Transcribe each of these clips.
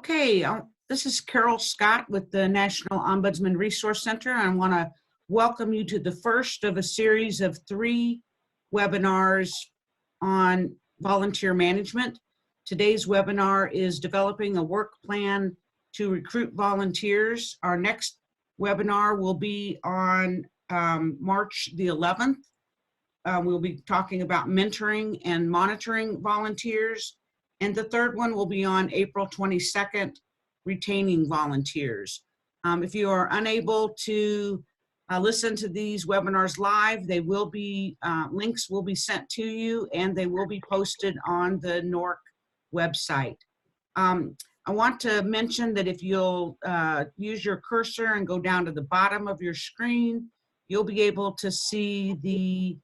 Okay, this is Carol Scott with the National Ombudsman Resource Center. I want to welcome you to the first of a series of 3 webinars on volunteer management. Today's webinar is developing a work plan to recruit volunteers. Our next webinar will be on March the 11th. We'll be talking about mentoring and monitoring volunteers. And the third one will be on April 22nd, retaining volunteers. If you are unable to listen to these webinars live, they will be, links will be sent to you and they will be posted on the NORC website. I want to mention that if you'll use your cursor and go down to the bottom of your screen, you'll be able to see the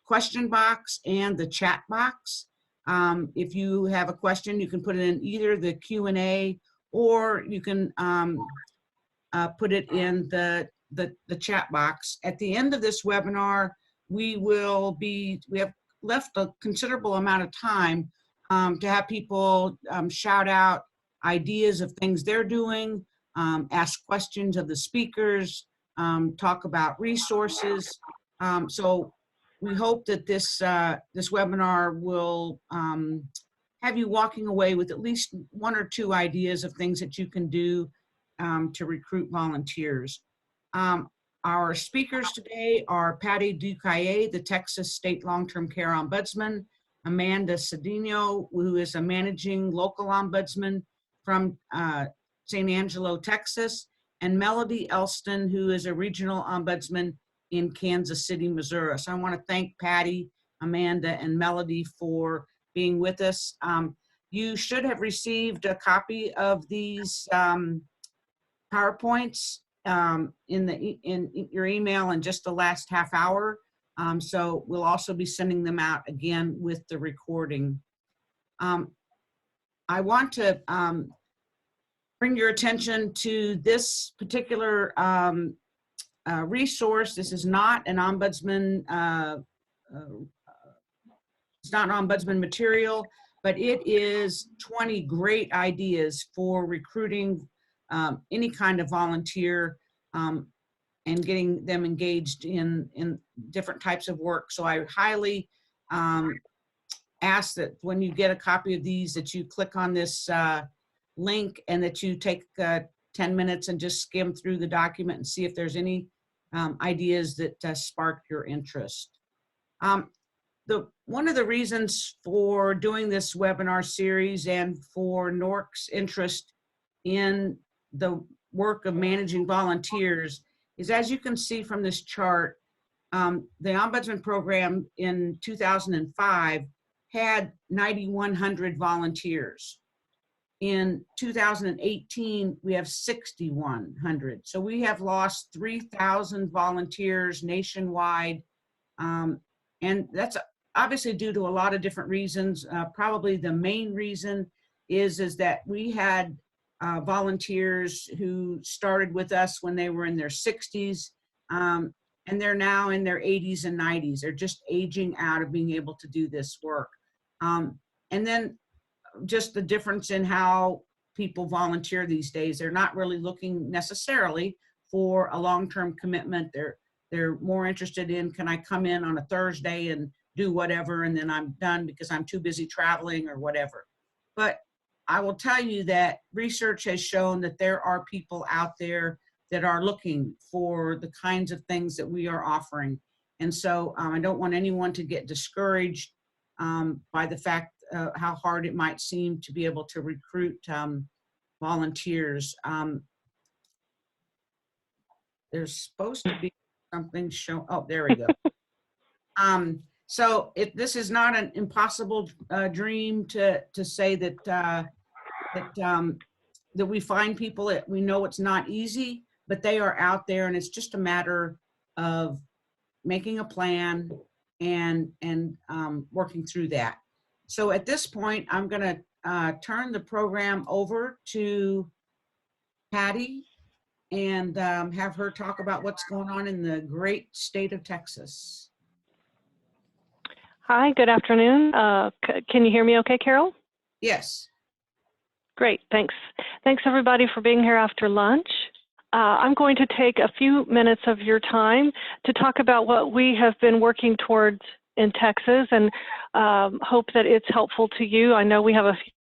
question box and the chat box. If you have a question, you can put it in either the Q&A or you can put it in the chat box. At the end of this webinar, we have left a considerable amount of time to have people shout out ideas of things they're doing, ask questions of the speakers, talk about resources. So we hope that this webinar will have you walking away with at least 1 or 2 ideas of things that you can do to recruit volunteers. Our speakers today are Patty Ducaye, the Texas State Long-Term Care Ombudsman, Amanda Cedeno, who is a managing local ombudsman from San Angelo, Texas, and Melody Elston, who is a regional ombudsman in Kansas City, Missouri. So I want to thank Patty, Amanda, and Melody for being with us. You should have received a copy of these PowerPoints in your email in just the last half hour. So we'll also be sending them out again with the recording. I want to bring your attention to this particular resource. This is not an ombudsman, it's not ombudsman material, but it is 20 great ideas for recruiting any kind of volunteer and getting them engaged in different types of work. So I highly ask that when you get a copy of these, that you click on this link and that you take 10 minutes and just skim through the document and see if there's any ideas that spark your interest. One of the reasons for doing this webinar series and for NORC's interest in the work of managing volunteers is, as you can see from this chart, the Ombudsman program in 2005 had 9,100 volunteers. In 2018, we have 6,100. So we have lost 3,000 volunteers nationwide. And that's obviously due to a lot of different reasons. Probably the main reason is that we had volunteers who started with us when they were in their 60s, and they're now in their 80s and 90s. They're just aging out of being able to do this work. And then just the difference in how people volunteer these days. They're not really looking necessarily for a long-term commitment. They're more interested in, can I come in on a Thursday and do whatever and then I'm done because I'm too busy traveling or whatever. But I will tell you that research has shown that there are people out there that are looking for the kinds of things that we are offering. And so I don't want anyone to get discouraged by the fact how hard it might seem to be able to recruit volunteers. There's supposed to be something show. Oh, there we go. So this is not an impossible dream to say that that we find people. We know it's not easy, but they are out there, and it's just a matter of making a plan and working through that. So at this point, I'm going to turn the program over to Patty and have her talk about what's going on in the great state of Texas. Hi, good afternoon. Can you hear me okay, Carol? Yes. Great, thanks. Thanks everybody for being here after lunch. I'm going to take a few minutes of your time to talk about what we have been working towards in Texas, and hope that it's helpful to you. I know we have a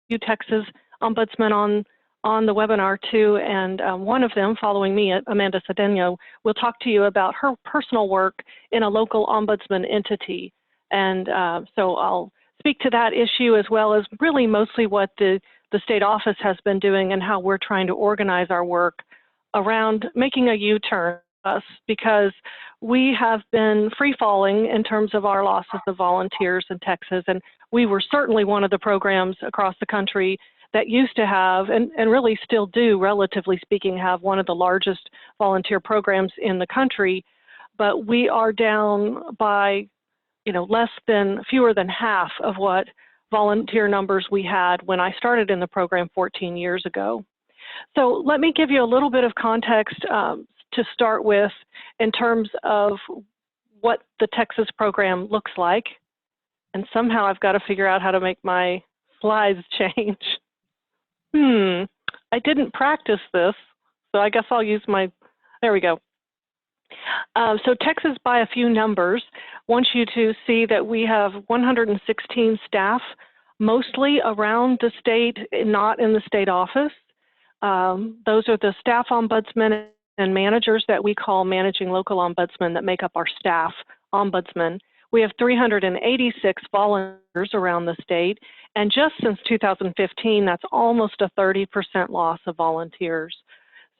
few Texas ombudsmen on the webinar too, and one of them, following me, Amanda Cedeno, will talk to you about her personal work in a local ombudsman entity. And so I'll speak to that issue, as well as really mostly what the state office has been doing and how we're trying to organize our work around making a U-turn us, because we have been free-falling in terms of our losses of volunteers in Texas, and we were certainly one of the programs across the country that used to have, and really still do, relatively speaking, have one of the largest volunteer programs in the country, but we are down by, fewer than half of what volunteer numbers we had when I started in the program 14 years ago. So let me give you a little bit of context to start with in terms of what the Texas program looks like. And somehow I've got to figure out how to make my slides change. I didn't practice this, so I guess I'll use there we go. So Texas, by a few numbers, wants you to see that we have 116 staff, mostly around the state, not in the state office. Those are the staff ombudsmen and managers that we call managing local ombudsmen that make up our staff ombudsman. We have 386 volunteers around the state, and just since 2015, that's almost a 30% loss of volunteers.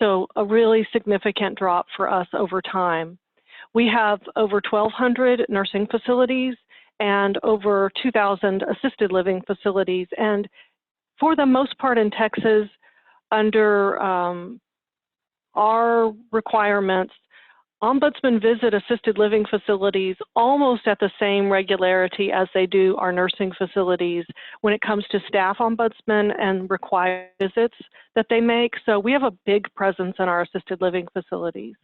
So a really significant drop for us over time. We have over 1,200 nursing facilities and over 2,000 assisted living facilities, and for the most part in Texas, under our requirements, ombudsmen visit assisted living facilities almost at the same regularity as they do our nursing facilities when it comes to staff ombudsmen and required visits that they make. So we have a big presence in our assisted living facilities.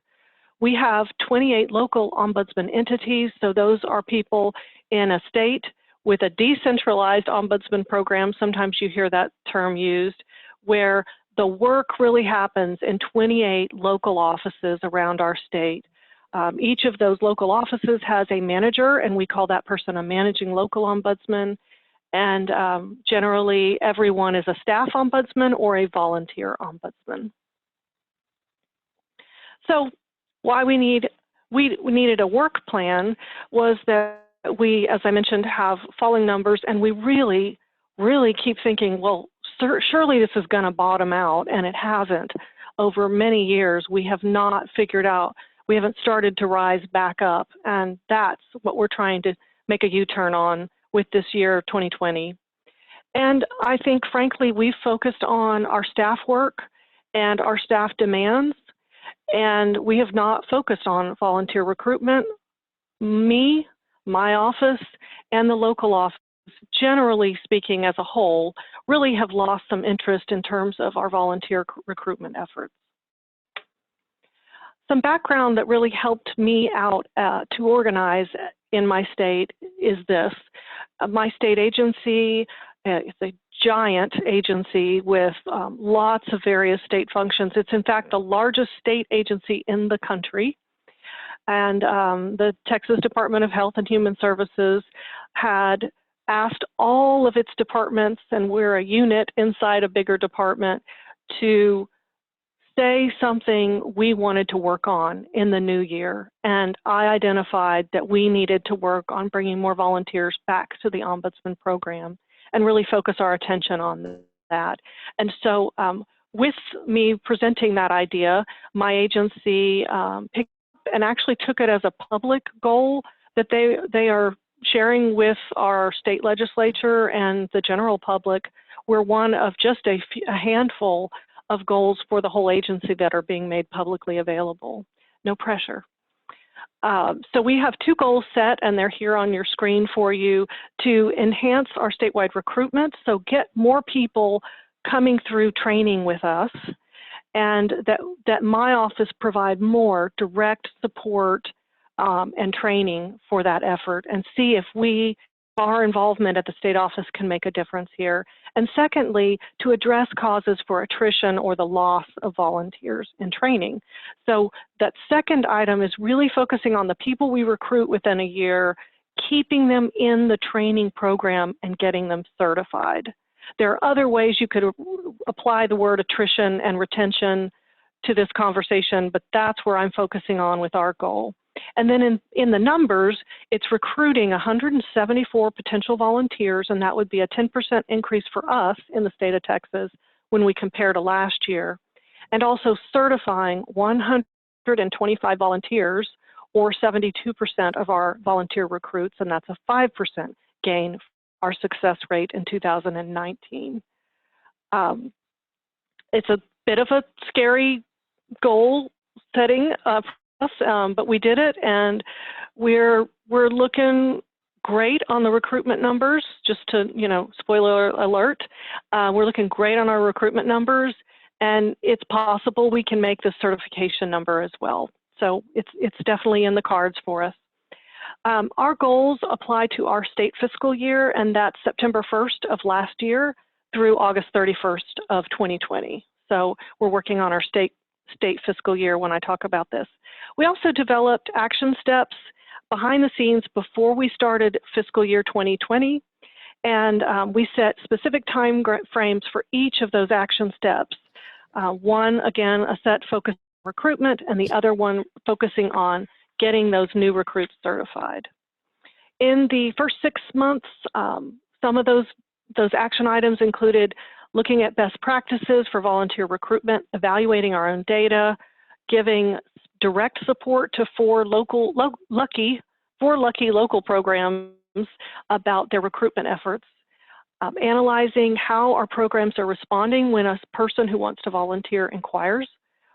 We have 28 local ombudsman entities, so those are people in a state with a decentralized ombudsman program. Sometimes you hear that term used, where the work really happens in 28 local offices around our state. Each of those local offices has a manager, and we call that person a managing local ombudsman. And generally, everyone is a staff ombudsman or a volunteer ombudsman. So why we needed a work plan was that we, as I mentioned, have falling numbers, and we really keep thinking, well, surely this is going to bottom out, and it hasn't. Over many years, we have not figured out, we haven't started to rise back up, and that's what we're trying to make a U-turn on with this year, 2020. And I think, frankly, we've focused on our staff work and our staff demands, and we have not focused on volunteer recruitment. Me, my office, and the local office, generally speaking as a whole, really have lost some interest in terms of our volunteer recruitment efforts. Some background that really helped me out to organize in my state is this. My state agency is a giant agency with lots of various state functions. It's in fact the largest state agency in the country. And the Texas Department of Health and Human Services had asked all of its departments, and we're a unit inside a bigger department, to say something we wanted to work on in the new year. And I identified that we needed to work on bringing more volunteers back to the Ombudsman program and really focus our attention on that. And so with me presenting that idea, my agency picked up and actually took it as a public goal that they are sharing with our state legislature and the general public. We're one of just a handful of goals for the whole agency that are being made publicly available. No pressure. So we have two goals set, and they're here on your screen for you, to enhance our statewide recruitment, so get more people coming through training with us, and that my office provide more direct support and training for that effort, and see if we our involvement at the state office can make a difference here. And secondly, to address causes for attrition or the loss of volunteers in training. So that second item is really focusing on the people we recruit within a year, keeping them in the training program and getting them certified. There are other ways you could apply the word attrition and retention to this conversation, but that's where I'm focusing on with our goal. And then in the numbers, it's recruiting 174 potential volunteers, and that would be a 10% increase for us in the state of Texas when we compare to last year. And also certifying 125 volunteers, or 72% of our volunteer recruits, and that's a 5% gain for our success rate in 2019. It's a bit of a scary goal setting for us, but we did it, and we're looking great on the recruitment numbers. Just to, spoiler alert, we're looking great on our recruitment numbers, and it's possible we can make the certification number as well. So it's definitely in the cards for us. Our goals apply to our state fiscal year, and that's September 1st of last year through August 31st of 2020. So we're working on our state fiscal year when I talk about this. We also developed action steps behind the scenes before we started fiscal year 2020, and we set specific time frames for each of those action steps. One, again, a set focused on recruitment, and the other one focusing on getting those new recruits certified. In the first 6 months, some of those action items included looking at best practices for volunteer recruitment, evaluating our own data, giving direct support to four lucky local programs about their recruitment efforts, analyzing how our programs are responding when a person who wants to volunteer inquires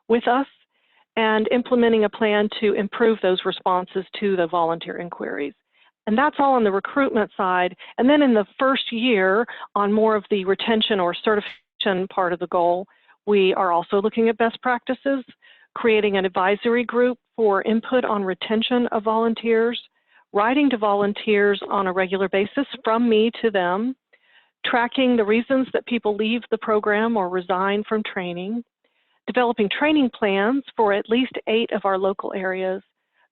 with us, and implementing a plan to improve those responses to the volunteer inquiries. And that's all on the recruitment side. And then in the first year, on more of the retention or certification part of the goal, we are also looking at best practices, creating an advisory group for input on retention of volunteers, writing to volunteers on a regular basis from me to them, tracking the reasons that people leave the program or resign from training, developing training plans for at least 8 of our local areas,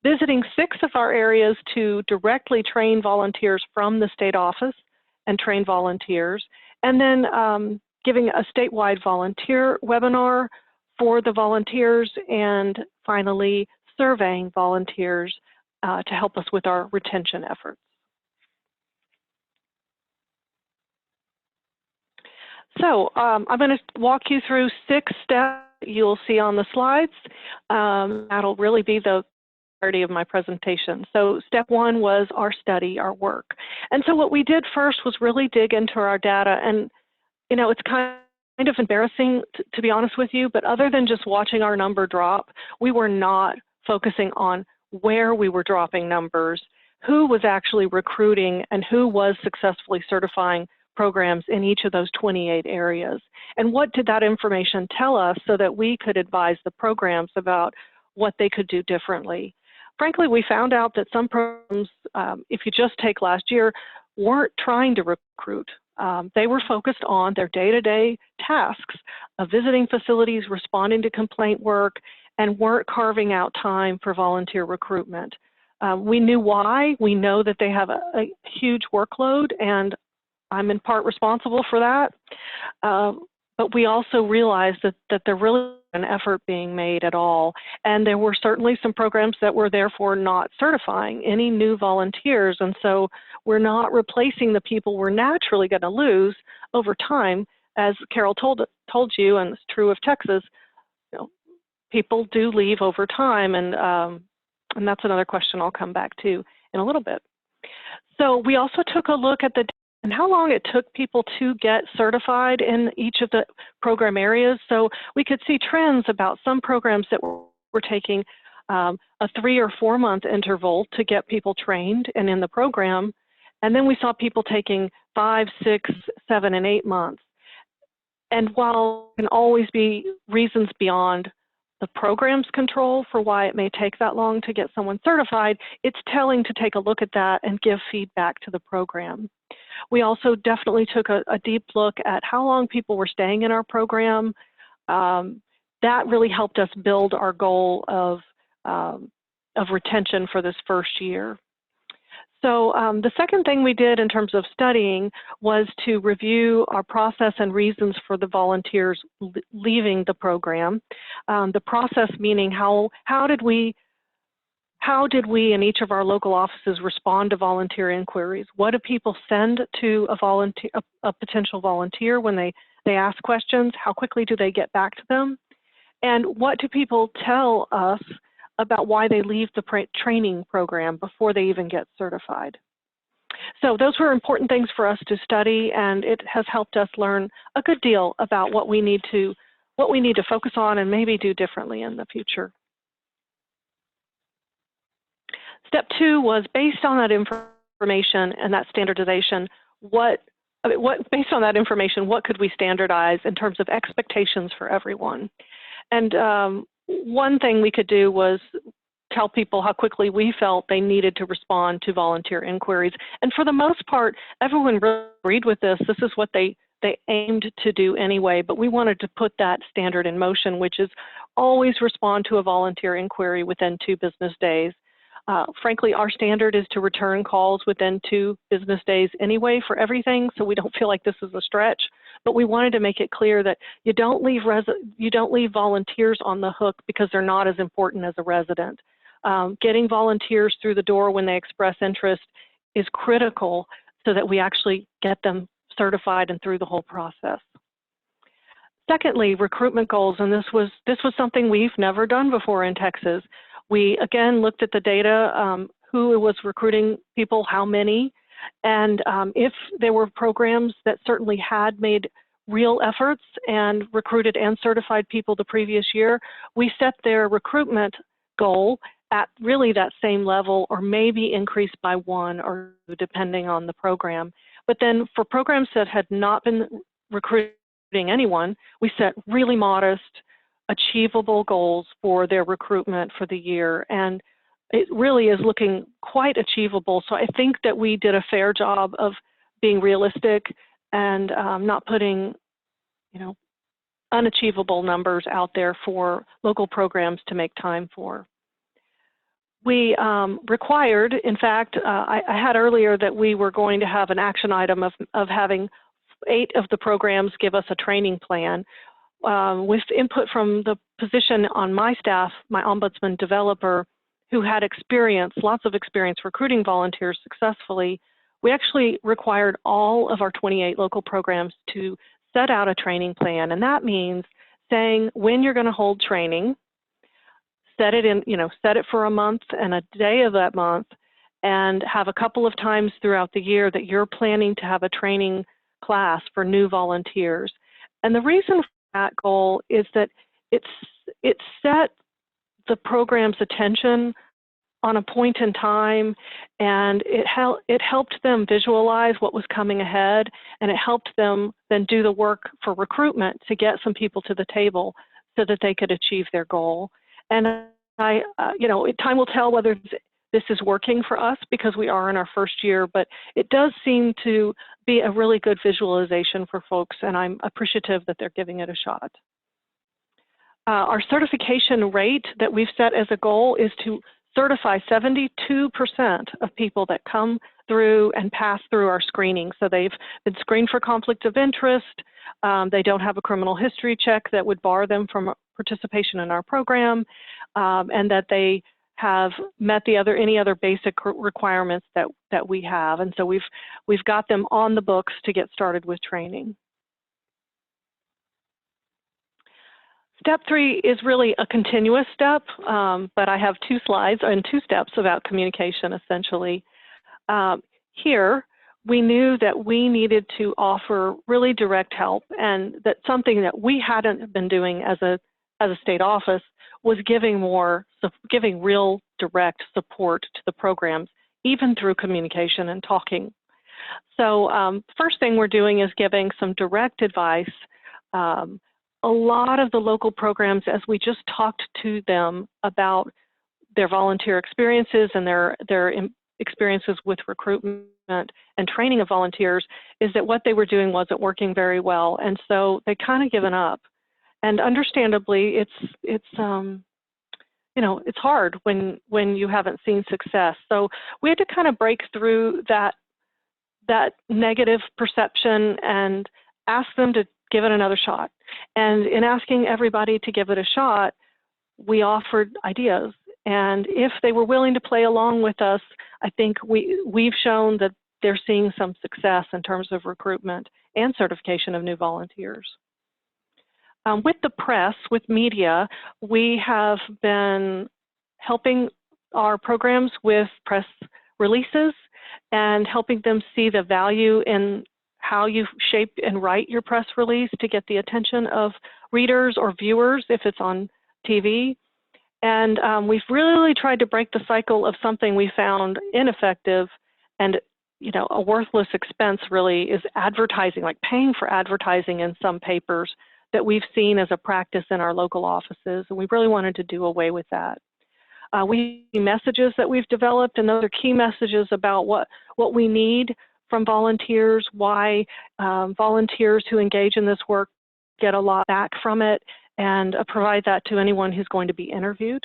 visiting 6 of our areas to directly train volunteers from the state office and train volunteers, and then giving a statewide volunteer webinar for the volunteers, and finally surveying volunteers to help us with our retention efforts. So I'm going to walk you through 6 steps you'll see on the slides. That'll really be the majority of my presentation. So step 1 was our study, our work. And so what we did first was really dig into our data, and it's kind of embarrassing to be honest with you, but other than just watching our number drop, we were not focusing on where we were dropping numbers, who was actually recruiting, and who was successfully certifying programs in each of those 28 areas. And what did that information tell us so that we could advise the programs about what they could do differently? Frankly, we found out that some programs, if you just take last year, weren't trying to recruit. They were focused on their day-to-day tasks of visiting facilities, responding to complaint work, and weren't carving out time for volunteer recruitment. We knew why. We know that they have a huge workload, and I'm in part responsible for that, but we also realized that there really wasn't an effort being made at all, and there were certainly some programs that were therefore not certifying any new volunteers, and so we're not replacing the people we're naturally going to lose over time. As Carol told you, and it's true of Texas, people do leave over time, and that's another question I'll come back to in a little bit. So we also took a look at and how long it took people to get certified in each of the program areas. So we could see trends about some programs that were taking a 3 or 4 month interval to get people trained and in the program. And then we saw people taking 5, 6, 7, and 8 months. And while there can always be reasons beyond the program's control for why it may take that long to get someone certified. It's telling to take a look at that and give feedback to the program. We also definitely took a deep look at how long people were staying in our program. That really helped us build our goal of retention for this first year. So the second thing we did in terms of studying was to review our process and reasons for the volunteers leaving the program. The process meaning how did we in each of our local offices respond to volunteer inquiries? What do people send to a potential volunteer when they ask questions? How quickly do they get back to them? And what do people tell us about why they leave the training program before they even get certified? So those were important things for us to study, and it has helped us learn a good deal about what we need to focus on and maybe do differently in the future. Step 2 was based on that information and that standardization, based on that information, what could we standardize in terms of expectations for everyone? And one thing we could do was tell people how quickly we felt they needed to respond to volunteer inquiries. And for the most part, everyone really agreed with this. This is what they aimed to do anyway, but we wanted to put that standard in motion, which is always respond to a volunteer inquiry within 2 business days. Frankly, our standard is to return calls within 2 business days anyway for everything, so we don't feel like this is a stretch. But we wanted to make it clear that you don't leave volunteers on the hook because they're not as important as a resident. Getting volunteers through the door when they express interest is critical so that we actually get them certified and through the whole process. Secondly, recruitment goals, and this was something we've never done before in Texas. We again looked at the data, who was recruiting people, how many, and if there were programs that certainly had made real efforts and recruited and certified people the previous year, we set their recruitment goal at really that same level or maybe increased by 1 or 2 depending on the program. But then for programs that had not been recruiting anyone, we set really modest, achievable goals for their recruitment for the year. And it really is looking quite achievable. So I think that we did a fair job of being realistic and not putting, unachievable numbers out there for local programs to make time for. We required, in fact, I had earlier that we were going to have an action item of having 8 of the programs give us a training plan. With input from the position on my staff, my ombudsman developer, who had lots of experience recruiting volunteers successfully, we actually required all of our 28 local programs to set out a training plan. And that means saying when you're going to hold training, set it for a month and a day of that month, and have a couple of times throughout the year that you're planning to have a training class for new volunteers. And the reason for that goal is that it set the program's attention on a point in time, and it helped them visualize what was coming ahead, and it helped them then do the work for recruitment to get some people to the table so that they could achieve their goal. And time will tell whether this is working for us because we are in our first year, but it does seem to be a really good visualization for folks, and I'm appreciative that they're giving it a shot. Our certification rate that we've set as a goal is to certify 72% of people that come through and pass through our screening. So they've been screened for conflict of interest, they don't have a criminal history check that would bar them from participation in our program, and that they have met any other basic requirements that we have. And so we've got them on the books to get started with training. Step 3 is really a continuous step, but I have 2 slides and 2 steps about communication, essentially. Here, we knew that we needed to offer really direct help, and that something that we hadn't been doing as a state office was giving real direct support to the programs, even through communication and talking. So first thing we're doing is giving some direct advice a lot of the local programs, as we just talked to them about their volunteer experiences and their experiences with recruitment and training of volunteers, is that what they were doing wasn't working very well, and so they kind of given up. And understandably, it's you know, it's hard when you haven't seen success. So we had to kind of break through that negative perception and ask them to give it another shot. And in asking everybody to give it a shot, we offered ideas. And if they were willing to play along with us, I think we've shown that they're seeing some success in terms of recruitment and certification of new volunteers. With the press, with media, we have been helping our programs with press releases and helping them see the value in how you shape and write your press release to get the attention of readers or viewers if it's on TV. And we've really tried to break the cycle of something we found ineffective and, you know, a worthless expense really is advertising, like paying for advertising in some papers that we've seen as a practice in our local offices, and we really wanted to do away with that. We see messages that we've developed, and those are key messages about what we need from volunteers, why volunteers who engage in this work get a lot back from it, and provide that to anyone who's going to be interviewed.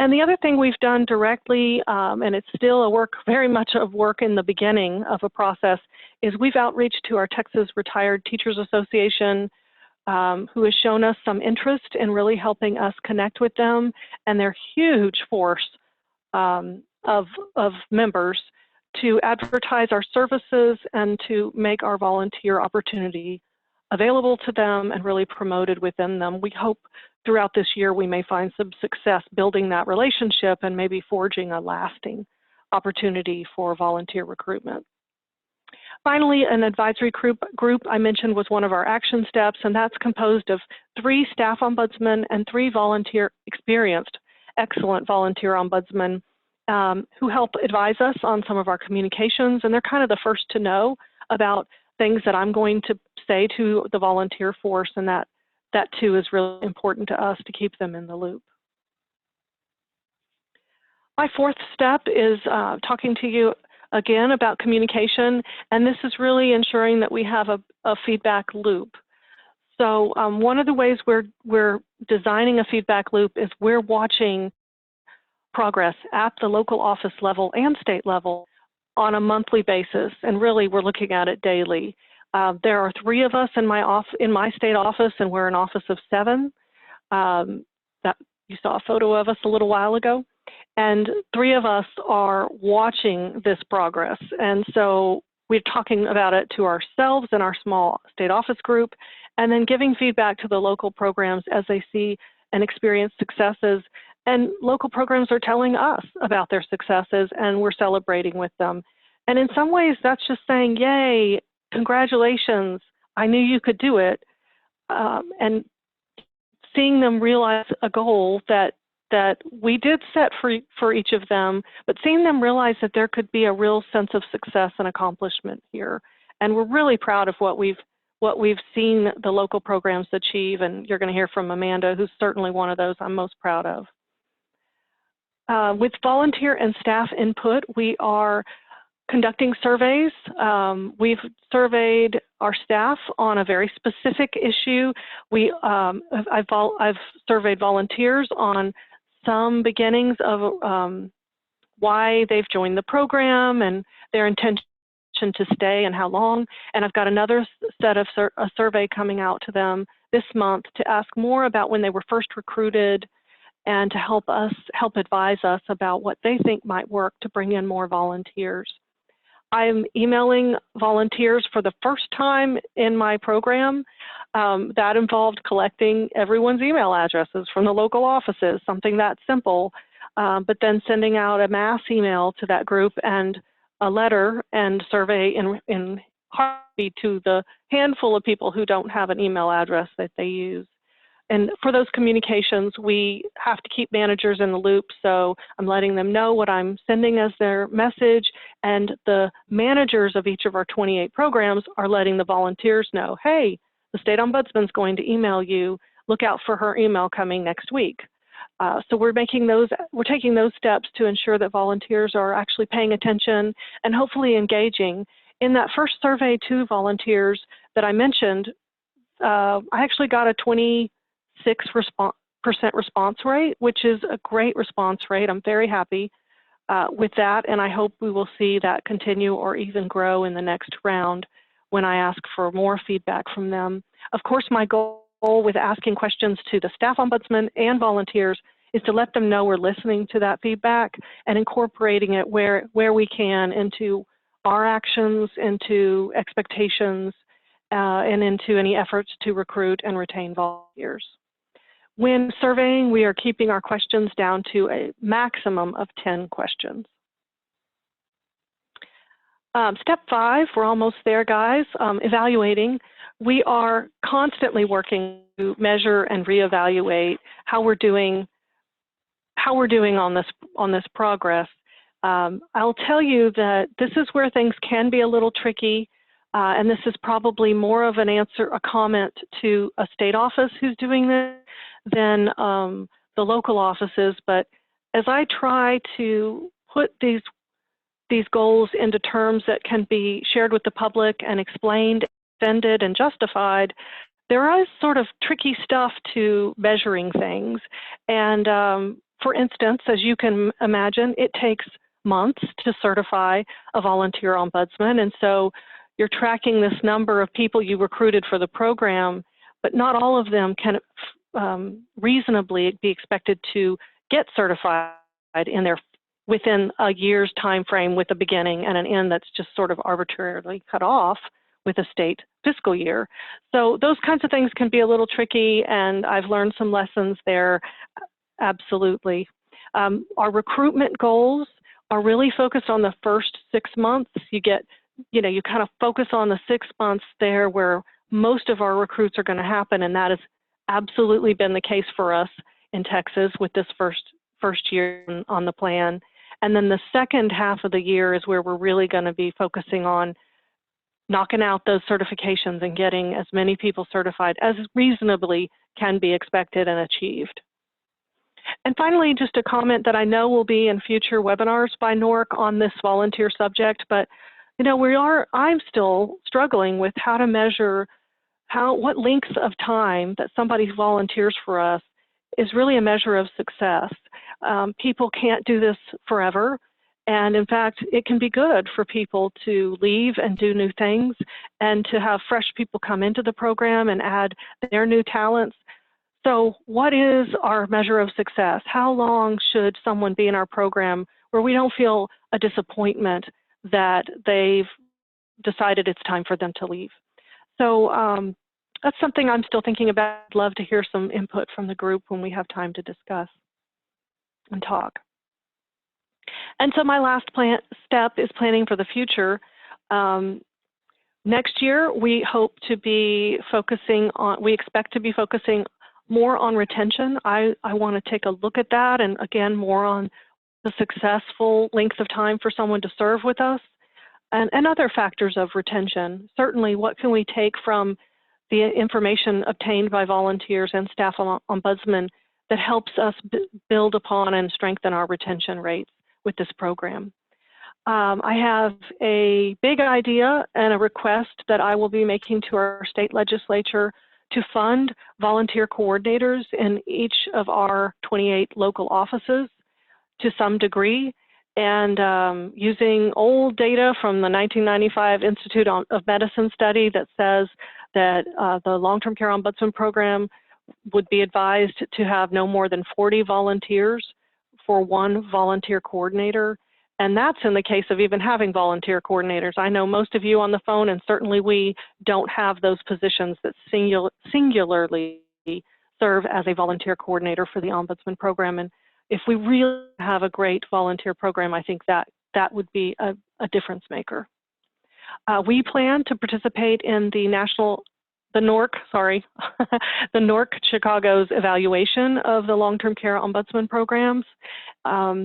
And the other thing we've done directly, and it's still very much of work in the beginning of a process, is we've outreached to our Texas Retired Teachers Association, who has shown us some interest in really helping us connect with them and their huge force of members to advertise our services and to make our volunteer opportunity available to them and really promoted within them. We hope throughout this year we may find some success building that relationship and maybe forging a lasting opportunity for volunteer recruitment. Finally, an advisory group I mentioned was one of our action steps, and that's composed of 3 staff ombudsmen and 3 experienced, excellent volunteer ombudsmen who help advise us on some of our communications, and they're kind of the first to know about things that I'm going to say to the volunteer force, and that too is really important to us to keep them in the loop. My 4th step is talking to you again about communication, and this is really ensuring that we have a feedback loop. So one of the ways we're designing a feedback loop is we're watching progress at the local office level and state level on a monthly basis, and really we're looking at it daily. There are 3 of us in my state office, and we're an office of 7. That you saw a photo of us a little while ago. And 3 of us are watching this progress. And so we're talking about it to ourselves in our small state office group, and then giving feedback to the local programs as they see and experience successes. And local programs are telling us about their successes, and we're celebrating with them. And in some ways, that's just saying, yay, congratulations, I knew you could do it. And seeing them realize a goal that we did set for each of them, but seeing them realize that there could be a real sense of success and accomplishment here. And we're really proud of what we've seen the local programs achieve, and you're going to hear from Amanda, who's certainly one of those I'm most proud of. With volunteer and staff input, we are conducting surveys. We've surveyed our staff on a very specific issue. I've surveyed volunteers on some beginnings of why they've joined the program and their intention to stay and how long. And I've got another set of a survey coming out to them this month to ask more about when they were first recruited and to help advise us about what they think might work to bring in more volunteers. I'm emailing volunteers for the first time in my program. That involved collecting everyone's email addresses from the local offices, something that simple, but then sending out a mass email to that group and a letter and survey in heartbeat to the handful of people who don't have an email address that they use. And for those communications, we have to keep managers in the loop, so I'm letting them know what I'm sending as their message, and the managers of each of our 28 programs are letting the volunteers know, hey, the state ombudsman is going to email you. Look out for her email coming next week. So we're taking those steps to ensure that volunteers are actually paying attention and hopefully engaging. In that first survey to volunteers that I mentioned, I actually got a 26% response rate, which is a great response rate. I'm very happy with that, and I hope we will see that continue or even grow in the next round when I ask for more feedback from them. Of course, my goal with asking questions to the staff ombudsman and volunteers is to let them know we're listening to that feedback and incorporating it where we can into our actions, into expectations, and into any efforts to recruit and retain volunteers. When surveying, we are keeping our questions down to a maximum of 10 questions. Step 5, we're almost there, guys. Evaluating. We are constantly working to measure and reevaluate how we're doing on this progress. I'll tell you that this is where things can be a little tricky, and this is probably more of a comment to a state office who's doing this than the local offices. But as I try to put these goals into terms that can be shared with the public and explained, defended, and justified, there is sort of tricky stuff to measuring things. And for instance, as you can imagine, it takes months to certify a volunteer ombudsman. And so you're tracking this number of people you recruited for the program, but not all of them can reasonably be expected to get certified within a year's time frame with a beginning and an end that's just sort of arbitrarily cut off with a state fiscal year. So those kinds of things can be a little tricky, and I've learned some lessons there, absolutely. Our recruitment goals are really focused on the first 6 months. You kind of focus on the 6 months there where most of our recruits are going to happen, and that has absolutely been the case for us in Texas with this first year on the plan. And then the second half of the year is where we're really going to be focusing on knocking out those certifications and getting as many people certified as reasonably can be expected and achieved. And finally, just a comment that I know will be in future webinars by NORC on this volunteer subject, but I'm still struggling with how to measure what length of time that somebody volunteers for us is really a measure of success. People can't do this forever. And in fact, it can be good for people to leave and do new things and to have fresh people come into the program and add their new talents. So what is our measure of success? How long should someone be in our program where we don't feel a disappointment that they've decided it's time for them to leave? So that's something I'm still thinking about. I'd love to hear some input from the group when we have time to discuss and talk. And so my last step is planning for the future. Next year, we expect to be focusing more on retention. I want to take a look at that, and again, more on the successful length of time for someone to serve with us, and other factors of retention. Certainly, what can we take from the information obtained by volunteers and staff ombudsman that helps us build upon and strengthen our retention rates with this program. I have a big idea and a request that I will be making to our state legislature to fund volunteer coordinators in each of our 28 local offices to some degree, and using old data from the 1995 Institute of Medicine study that says that the long-term care ombudsman program would be advised to have no more than 40 volunteers for one volunteer coordinator. And that's in the case of even having volunteer coordinators. I know most of you on the phone, and certainly we, don't have those positions that singularly serve as a volunteer coordinator for the Ombudsman program. And if we really have a great volunteer program, I think that would be a difference maker. We plan to participate in the NORC Chicago's evaluation of the long-term care ombudsman programs.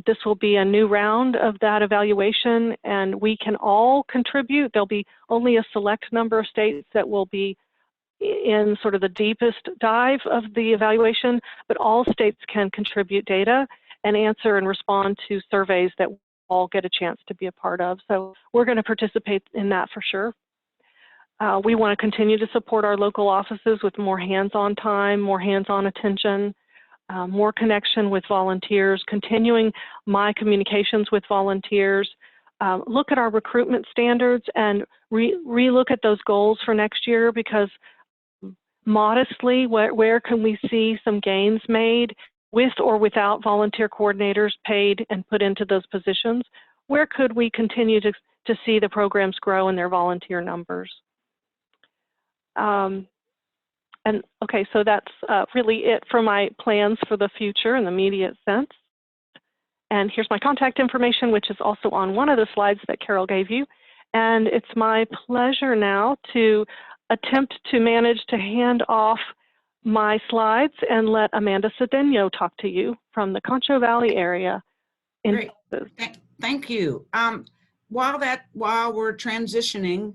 This will be a new round of that evaluation, and we can all contribute. There'll be only a select number of states that will be in sort of the deepest dive of the evaluation, but all states can contribute data and answer and respond to surveys that all get a chance to be a part of. So we're going to participate in that for sure. We want to continue to support our local offices with more hands-on time, more hands-on attention, more connection with volunteers, continuing my communications with volunteers, look at our recruitment standards and re-look at those goals for next year, because modestly, where can we see some gains made with or without volunteer coordinators paid and put into those positions? Where could we continue to see the programs grow in their volunteer numbers? And okay, so that's really it for my plans for the future in the immediate sense. And here's my contact information, which is also on one of the slides that Carol gave you. And it's my pleasure now to attempt to manage to hand off my slides and let Amanda Cedeno talk to you from the Concho Valley area in Great. Texas. Thank you. While we're transitioning,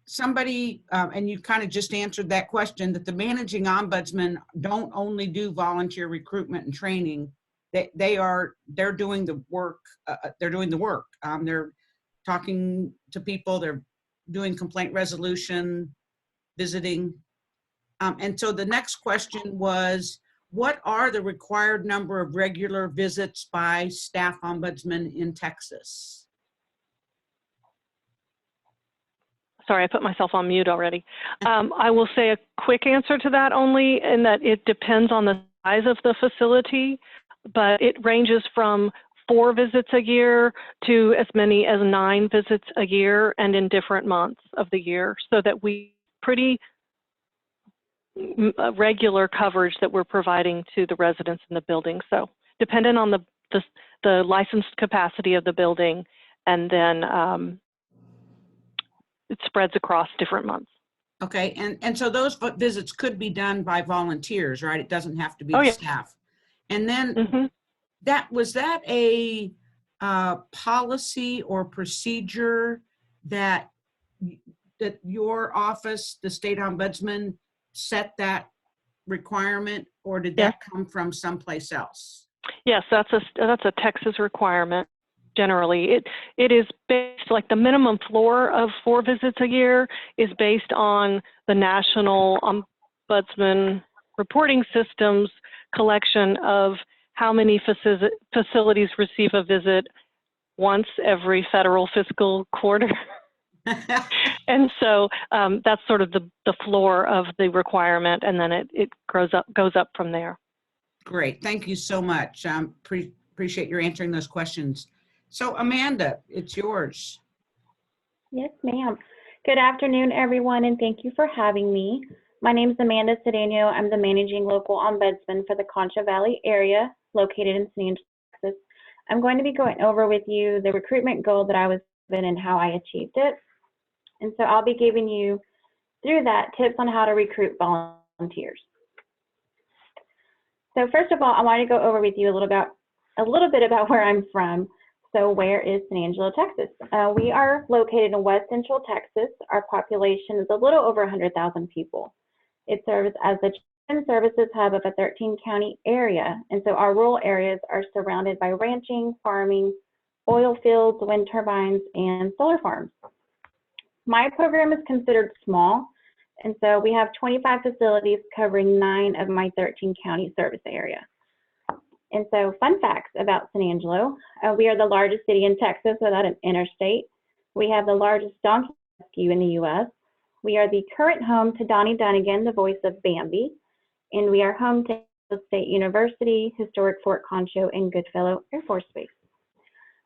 somebody, and you kind of just answered that question, that the managing ombudsman don't only do volunteer recruitment and training. They're doing the work. They're doing the work. They're talking to people. They're doing complaint resolution, visiting. And so the next question was, what are the required number of regular visits by staff ombudsman in Texas? Sorry, I put myself on mute already. I will say a quick answer to that only, in that it depends on the size of the facility, but it ranges from 4 visits a year to as many as 9 visits a year, and in different months of the year, so that we pretty regular coverage that we're providing to the residents in the building. So dependent on the licensed capacity of the building, and then it spreads across different months. Okay, and so those visits could be done by volunteers, right? It doesn't have to be Oh, the yeah. staff. And then was that a policy or procedure that your office, the state ombudsman, set that requirement, or did that come from someplace else? Yes, that's a Texas requirement. Generally, it is based, like the minimum floor of 4 visits a year is based on the National Ombudsman Reporting Systems collection of how many facilities receive a visit once every federal fiscal quarter. And so that's sort of the floor of the requirement, and then it goes up from there. Great, thank you so much. Appreciate your answering those questions. So Amanda, it's yours. Yes, ma'am. Good afternoon, everyone, and thank you for having me. My name is Amanda Cedeno. I'm the managing local ombudsman for the Concho Valley area, located in San Angelo, Texas. I'm going to be going over with you the recruitment goal that I was given and how I achieved it. And so I'll be giving you, through that, tips on how to recruit volunteers. So first of all, I want to go over with you a little bit about where I'm from. So where is San Angelo, Texas? We are located in West Central Texas. Our population is a little over 100,000 people. It serves as the chieftain services hub of a 13-county area. And so our rural areas are surrounded by ranching, farming, oil fields, wind turbines, and solar farms. My program is considered small, and so we have 25 facilities covering 9 of my 13-county service area. And so fun facts about San Angelo, we are the largest city in Texas without an interstate. We have the largest donkey rescue in the U.S. We are the current home to Donnie Dunnigan, the voice of Bambi. And we are home to State University, historic Fort Concho, and Goodfellow Air Force Base.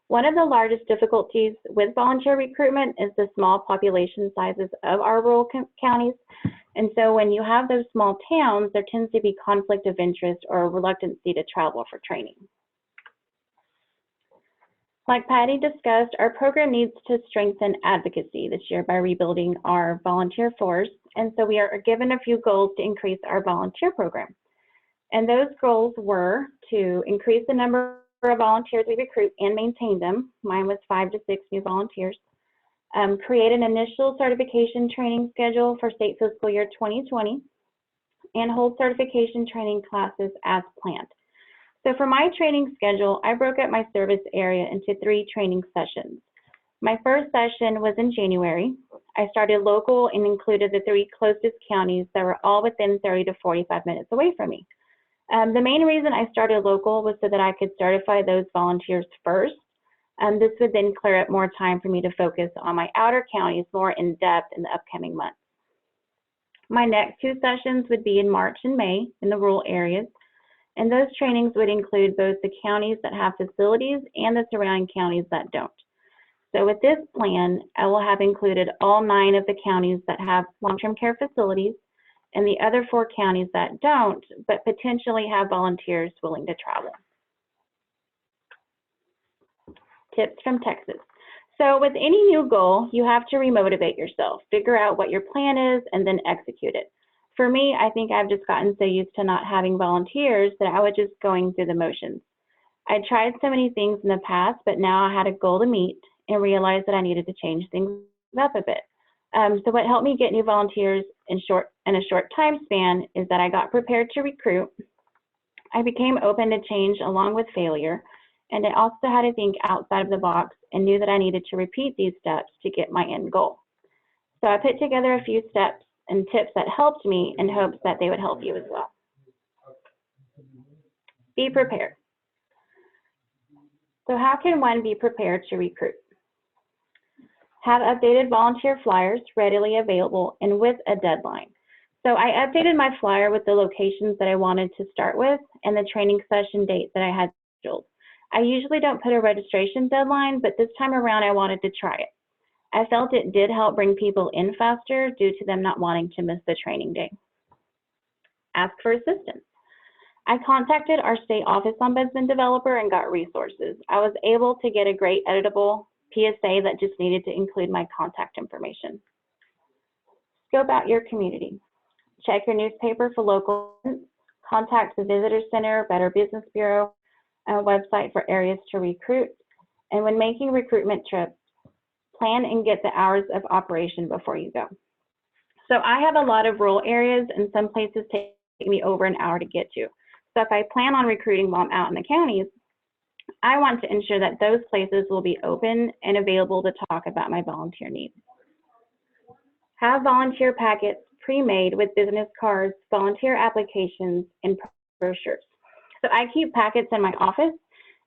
One of the largest difficulties with volunteer recruitment is the small population sizes of our rural counties. And so when you have those small towns, there tends to be conflict of interest or a reluctancy to travel for training. Like Patty discussed, our program needs to strengthen advocacy this year by rebuilding our volunteer force. And so we are given a few goals to increase our volunteer program. And those goals were to increase the number of volunteers we recruit and maintain them. Mine was 5 to 6 new volunteers. create an initial certification training schedule for state fiscal year 2020, and hold certification training classes as planned. So for my training schedule, I broke up my service area into 3 training sessions. My first session was in January. I started local and included the 3 closest counties that were all within 30 to 45 minutes away from me. The main reason I started local was so that I could certify those volunteers first. This would then clear up more time for me to focus on my outer counties more in depth in the upcoming months. My next 2 sessions would be in March and May in the rural areas, and those trainings would include both the counties that have facilities and the surrounding counties that don't. So with this plan, I will have included all 9 of the counties that have long-term care facilities and the other 4 counties that don't, but potentially have volunteers willing to travel. Tips from Texas. So with any new goal, you have to remotivate yourself, figure out what your plan is, and then execute it. For me, I think I've just gotten so used to not having volunteers that I was just going through the motions. I tried so many things in the past, but now I had a goal to meet and realized that I needed to change things up a bit. So what helped me get new volunteers in a short time span is that I got prepared to recruit. I became open to change along with failure, and I also had to think outside of the box and knew that I needed to repeat these steps to get my end goal. So I put together a few steps and tips that helped me in hopes that they would help you as well. Be prepared. So how can one be prepared to recruit? Have updated volunteer flyers readily available and with a deadline. So I updated my flyer with the locations that I wanted to start with and the training session date that I had scheduled. I usually don't put a registration deadline, but this time around I wanted to try it. I felt it did help bring people in faster due to them not wanting to miss the training day. Ask for assistance. I contacted our state office ombudsman developer and got resources. I was able to get a great editable PSA that just needed to include my contact information. Scope out your community. Check your newspaper for local events. Contact the Visitor Center, Better Business Bureau, a website for areas to recruit. And when making recruitment trips, plan and get the hours of operation before you go. So I have a lot of rural areas and some places take me over an hour to get to. So if I plan on recruiting while I'm out in the counties, I want to ensure that those places will be open and available to talk about my volunteer needs. Have volunteer packets pre-made with business cards, volunteer applications, and brochures. So I keep packets in my office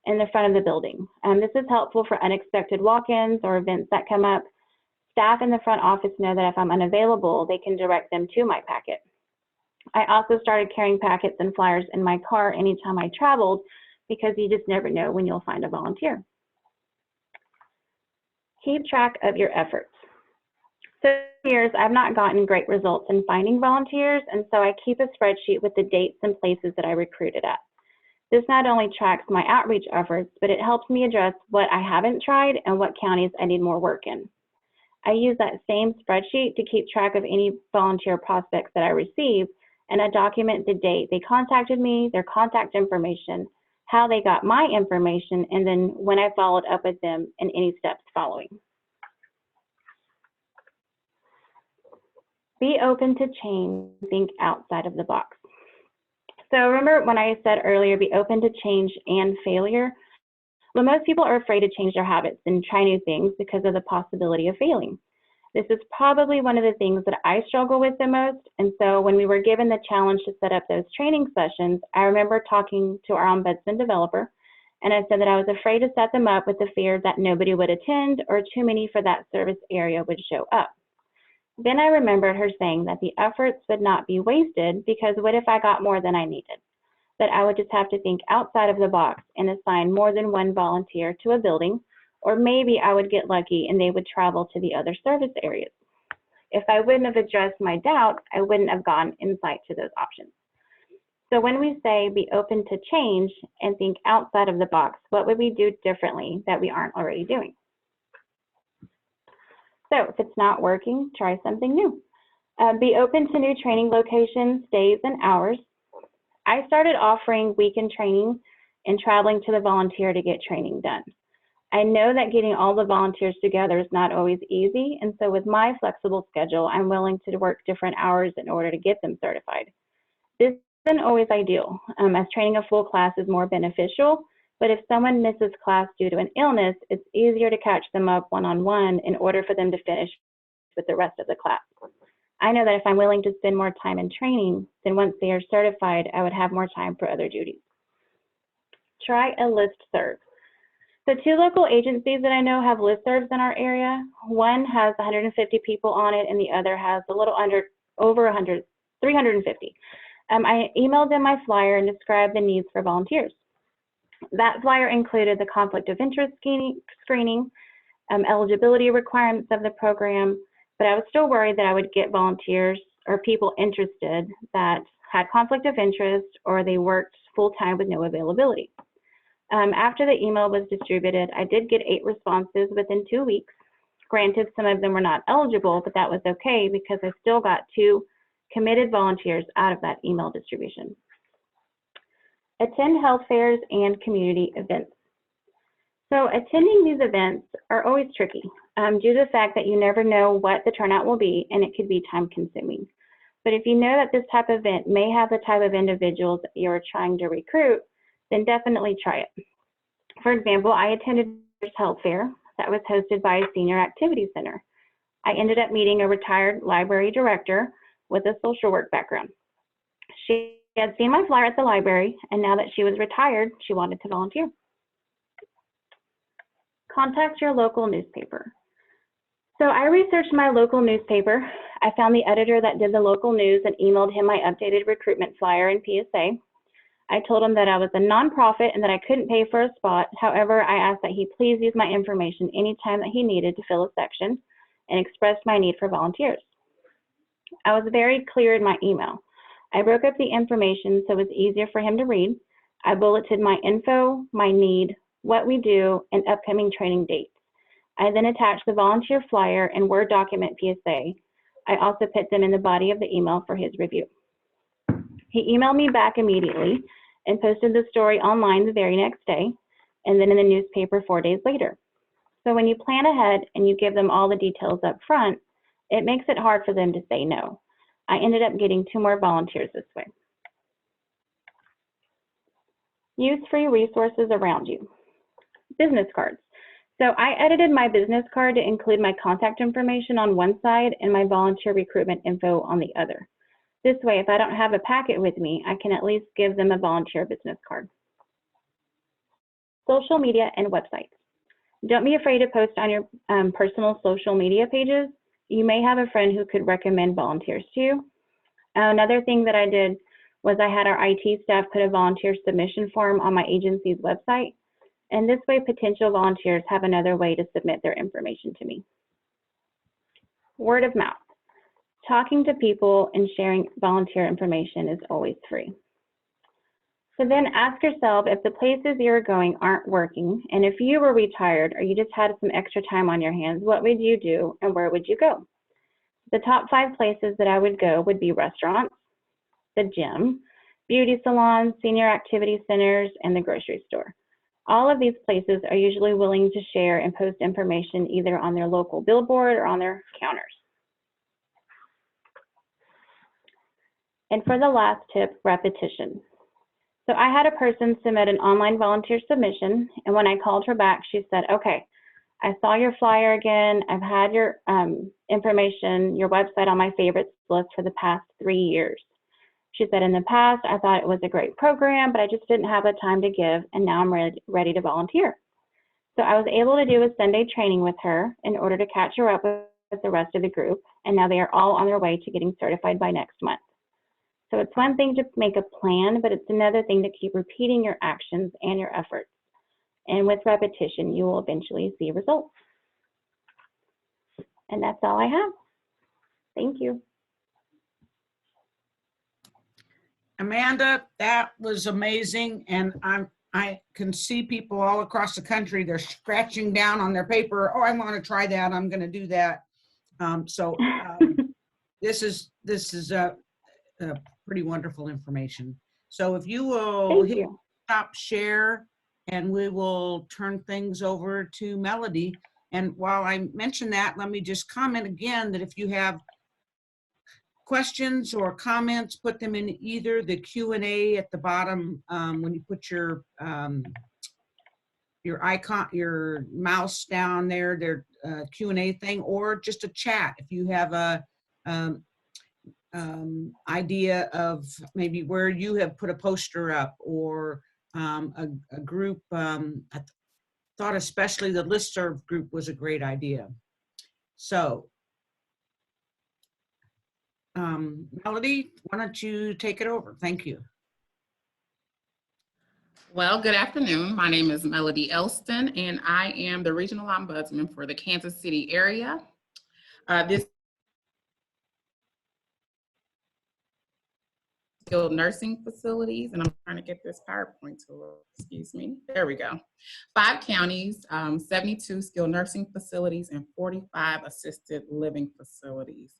in the front of the building. This is helpful for unexpected walk-ins or events that come up. Staff in the front office know that if I'm unavailable, they can direct them to my packet. I also started carrying packets and flyers in my car anytime I traveled because you just never know when you'll find a volunteer. Keep track of your efforts. So for years, I've not gotten great results in finding volunteers, and so I keep a spreadsheet with the dates and places that I recruited at. This not only tracks my outreach efforts, but it helps me address what I haven't tried and what counties I need more work in. I use that same spreadsheet to keep track of any volunteer prospects that I receive, and I document the date they contacted me, their contact information, how they got my information, and then when I followed up with them and any steps following. Be open to change, think outside of the box. So remember when I said earlier, be open to change and failure? Well, most people are afraid to change their habits and try new things because of the possibility of failing. This is probably one of the things that I struggle with the most. And so when we were given the challenge to set up those training sessions, I remember talking to our ombudsman developer, and I said that I was afraid to set them up with the fear that nobody would attend or too many for that service area would show up. Then I remembered her saying that the efforts would not be wasted because what if I got more than I needed? That I would just have to think outside of the box and assign more than one volunteer to a building, or maybe I would get lucky and they would travel to the other service areas. If I wouldn't have addressed my doubt, I wouldn't have gone insight to those options. So when we say be open to change and think outside of the box, what would we do differently that we aren't already doing? So if it's not working, try something new. Be open to new training locations, days, and hours. I started offering weekend training and traveling to the volunteer to get training done. I know that getting all the volunteers together is not always easy, and so with my flexible schedule, I'm willing to work different hours in order to get them certified. This isn't always ideal, as training a full class is more beneficial, but if someone misses class due to an illness, it's easier to catch them up one-on-one in order for them to finish with the rest of the class. I know that if I'm willing to spend more time in training, then once they are certified, I would have more time for other duties. Try a listserv. The 2 local agencies that I know have listservs in our area. One has 150 people on it, and the other has a little over 100, 350. I emailed them my flyer and described the needs for volunteers. That flyer included the conflict of interest screening, eligibility requirements of the program, but I was still worried that I would get volunteers or people interested that had conflict of interest or they worked full-time with no availability. After the email was distributed, I did get 8 responses within 2 weeks. Granted, some of them were not eligible, but that was okay because I still got 2 committed volunteers out of that email distribution. Attend health fairs and community events. So attending these events are always tricky due to the fact that you never know what the turnout will be, and it could be time consuming. But if you know that this type of event may have the type of individuals that you're trying to recruit, then definitely try it. For example, I attended a health fair that was hosted by a senior activity center. I ended up meeting a retired library director with a social work background. She had seen my flyer at the library, and now that she was retired, she wanted to volunteer. Contact your local newspaper. So I researched my local newspaper. I found the editor that did the local news and emailed him my updated recruitment flyer and PSA. I told him that I was a nonprofit and that I couldn't pay for a spot. However, I asked that he please use my information anytime that he needed to fill a section and expressed my need for volunteers. I was very clear in my email. I broke up the information so it was easier for him to read. I bulleted my info, my need, what we do, and upcoming training dates. I then attached the volunteer flyer and Word document PSA. I also put them in the body of the email for his review. He emailed me back immediately and posted the story online the very next day, and then in the newspaper 4 days later. So when you plan ahead and you give them all the details up front, it makes it hard for them to say no. I ended up getting 2 more volunteers this way. Use free resources around you. Business cards. So I edited my business card to include my contact information on one side and my volunteer recruitment info on the other. This way, if I don't have a packet with me, I can at least give them a volunteer business card. Social media and websites. Don't be afraid to post on your personal social media pages. You may have a friend who could recommend volunteers to you. Another thing that I did was I had our IT staff put a volunteer submission form on my agency's website. And this way, potential volunteers have another way to submit their information to me. Word of mouth. Talking to people and sharing volunteer information is always free. So then ask yourself if the places you're going aren't working, and if you were retired or you just had some extra time on your hands, what would you do and where would you go? The top 5 places that I would go would be restaurants, the gym, beauty salons, senior activity centers, and the grocery store. All of these places are usually willing to share and post information either on their local billboard or on their counters. And for the last tip, repetition. So I had a person submit an online volunteer submission, and when I called her back, she said, okay, I saw your flyer again. I've had your information, your website on my favorites list for the past 3 years. She said, in the past, I thought it was a great program, but I just didn't have the time to give, and now I'm ready to volunteer. So I was able to do a Sunday training with her in order to catch her up with the rest of the group, and now they are all on their way to getting certified by next month. So it's one thing to make a plan, but it's another thing to keep repeating your actions and your efforts. And with repetition, you will eventually see results. And that's all I have. Thank you. Amanda, that was amazing. And I can see people all across the country, they're scratching down on their paper. Oh, I want to try that. I'm going to do that. This is a pretty wonderful information. So if you will hit stop share and we will turn things over to Melody. And while I mention that, let me just comment again that if you have questions or comments, put them in either the Q&A at the bottom when you put your icon, your mouse down there, their Q&A thing, or just a chat. If you have a idea of maybe where you have put a poster up, or a group, I thought especially the listserv group was a great idea. So, Melody, why don't you take it over? Thank you. Well, good afternoon. My name is Melody Elston, and I am the Regional Ombudsman for the Kansas City area. This skilled nursing facilities, and I'm trying to get this PowerPoint to work, excuse me. There we go. 5 counties, 72 skilled nursing facilities, and 45 assisted living facilities.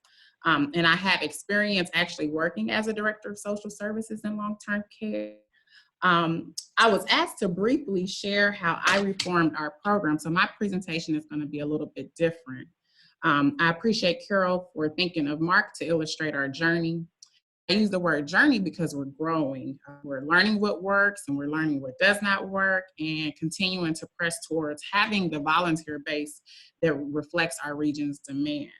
And I have experience actually working as a director of social services and long-term care. I was asked to briefly share how I reformed our program, so my presentation is going to be a little bit different. I appreciate Carol for thinking of Mark to illustrate our journey. I use the word journey because we're growing. We're learning what works and we're learning what does not work, and continuing to press towards having the volunteer base that reflects our region's demand.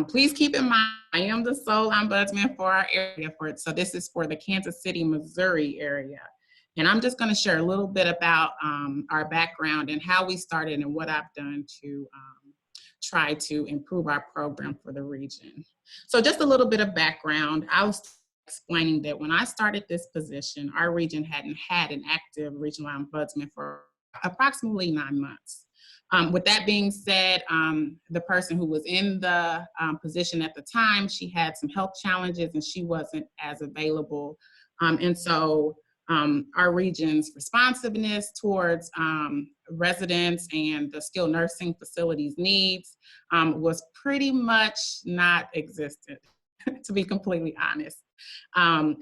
Please keep in mind, I am the sole ombudsman for our area. So this is for the Kansas City, Missouri area. And I'm just going to share a little bit about our background and how we started and what I've done to try to improve our program for the region. So just a little bit of background. I was explaining that when I started this position, our region hadn't had an active regional ombudsman for approximately 9 months. With that being said, the person who was in the position at the time, she had some health challenges and she wasn't as available. And so our region's responsiveness towards residents and the skilled nursing facilities needs was pretty much not existent, to be completely honest. Not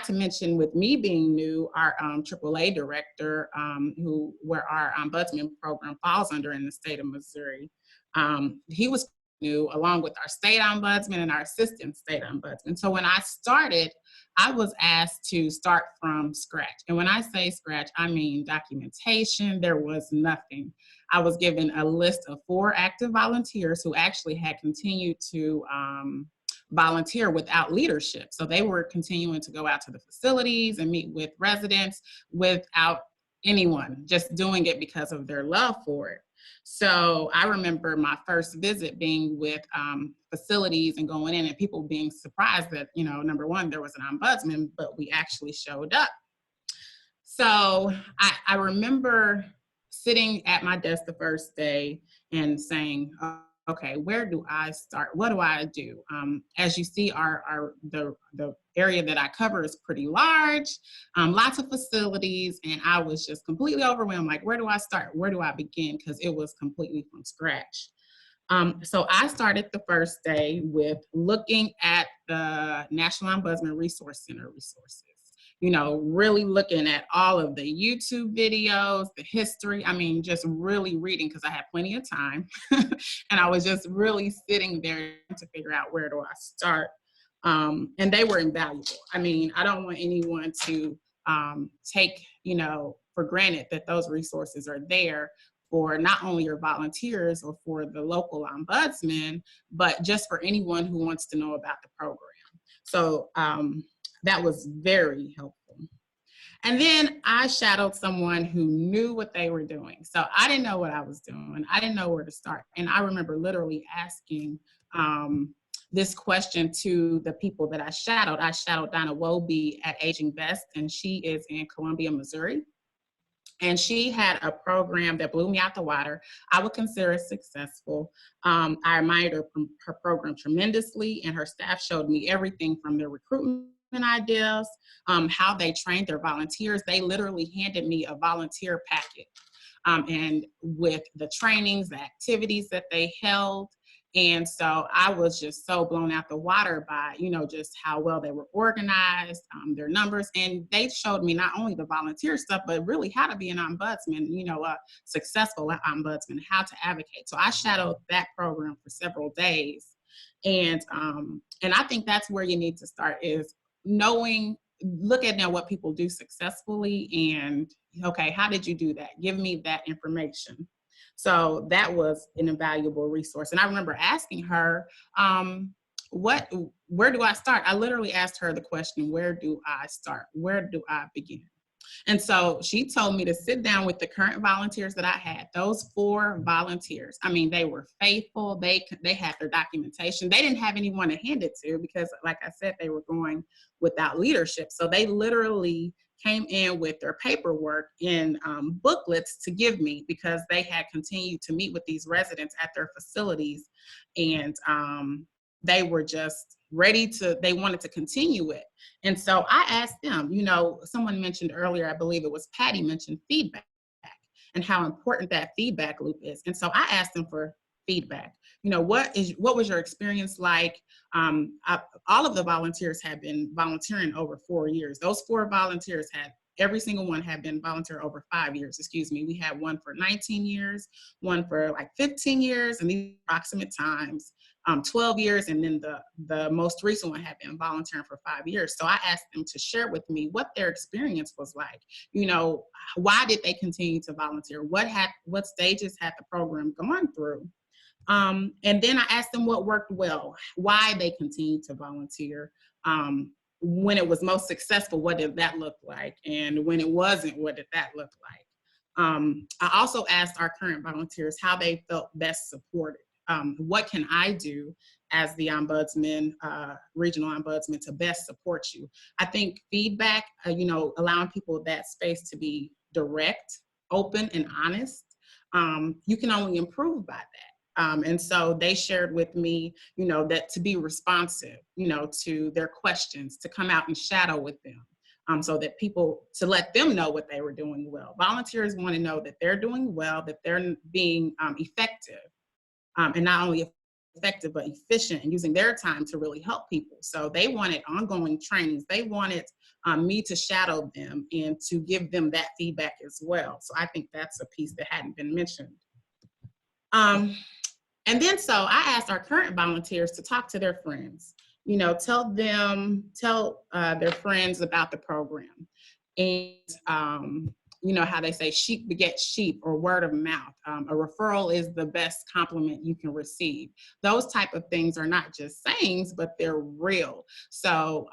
to mention with me being new, our AAA director, where our ombudsman program falls under in the state of Missouri, he was new, along with our state ombudsman and our assistant state ombudsman. So when I started, I was asked to start from scratch. And when I say scratch, I mean documentation. There was nothing. I was given a list of 4 active volunteers who actually had continued to volunteer without leadership. So they were continuing to go out to the facilities and meet with residents without anyone, just doing it because of their love for it. So I remember my first visit being with facilities and going in and people being surprised that, you know, number one, there was an ombudsman, but we actually showed up. So I remember sitting at my desk the first day and saying, okay, where do I start? What do I do? As you see, the area that I cover is pretty large, lots of facilities, and I was just completely overwhelmed. Like, where do I start? Where do I begin? Because it was completely from scratch. So I started the first day with looking at the National Ombudsman Resource Center resources. You know, really looking at all of the YouTube videos, the history. I mean, just really reading because I had plenty of time. And I was just really sitting there to figure out where do I start. And they were invaluable. I mean, I don't want anyone to take, you know, for granted that those resources are there for not only your volunteers or for the local ombudsman, but just for anyone who wants to know about the program. So that was very helpful. And then I shadowed someone who knew what they were doing. So I didn't know what I was doing. I didn't know where to start. And I remember literally asking this question to the people that I shadowed. I shadowed Donna Woby at Aging Best, and she is in Columbia, Missouri. And she had a program that blew me out the water. I would consider it successful. I admired her program tremendously, and her staff showed me everything from their recruitment ideas, how they trained their volunteers. They literally handed me a volunteer packet, and with the trainings, the activities that they held, And so I was just so blown out the water by, just how well they were organized, their numbers. And they showed me not only the volunteer stuff, but really how to be an ombudsman, a successful ombudsman, how to advocate. So I shadowed that program for several days. And I think that's where you need to start, is look at now what people do successfully, and okay, how did you do that? Give me that information. So that was an invaluable resource. And I remember asking her, where do I start? I literally asked her the question, where do I start? Where do I begin? And so she told me to sit down with the current volunteers that I had, those 4 volunteers. I mean, they were faithful. They had their documentation. They didn't have anyone to hand it to because, like I said, they were going without leadership. So they literally came in with their paperwork in booklets to give me, because they had continued to meet with these residents at their facilities. And they were just they wanted to continue it. And so I asked them, someone mentioned earlier, I believe it was Patty, mentioned feedback and how important that feedback loop is. And so I asked them for feedback. What was your experience like? All of the volunteers have been volunteering over 4 years. Those 4 volunteers every single one had been volunteer over 5 years, excuse me. We had one for 19 years, one for like 15 years, and these approximate times, 12 years, and then the most recent one had been volunteering for 5 years. So I asked them to share with me what their experience was like. Why did they continue to volunteer? What stages had the program gone through? And then I asked them what worked well, why they continued to volunteer. When it was most successful, what did that look like? And when it wasn't, what did that look like? I also asked our current volunteers how they felt best supported. What can I do as the ombudsman, regional ombudsman, to best support you? I think feedback, allowing people that space to be direct, open, and honest, you can only improve by that. And so they shared with me, that to be responsive, to their questions, to come out and shadow with them. So that to let them know what they were doing well. Volunteers want to know that they're doing well, that they're being effective, and not only effective, but efficient, and using their time to really help people. So they wanted ongoing trainings. They wanted me to shadow them and to give them that feedback as well. So I think that's a piece that hadn't been mentioned. And then so I asked our current volunteers to talk to their friends, tell their friends about the program. And, how they say sheep beget sheep, or word of mouth. A referral is the best compliment you can receive. Those type of things are not just sayings, but they're real. So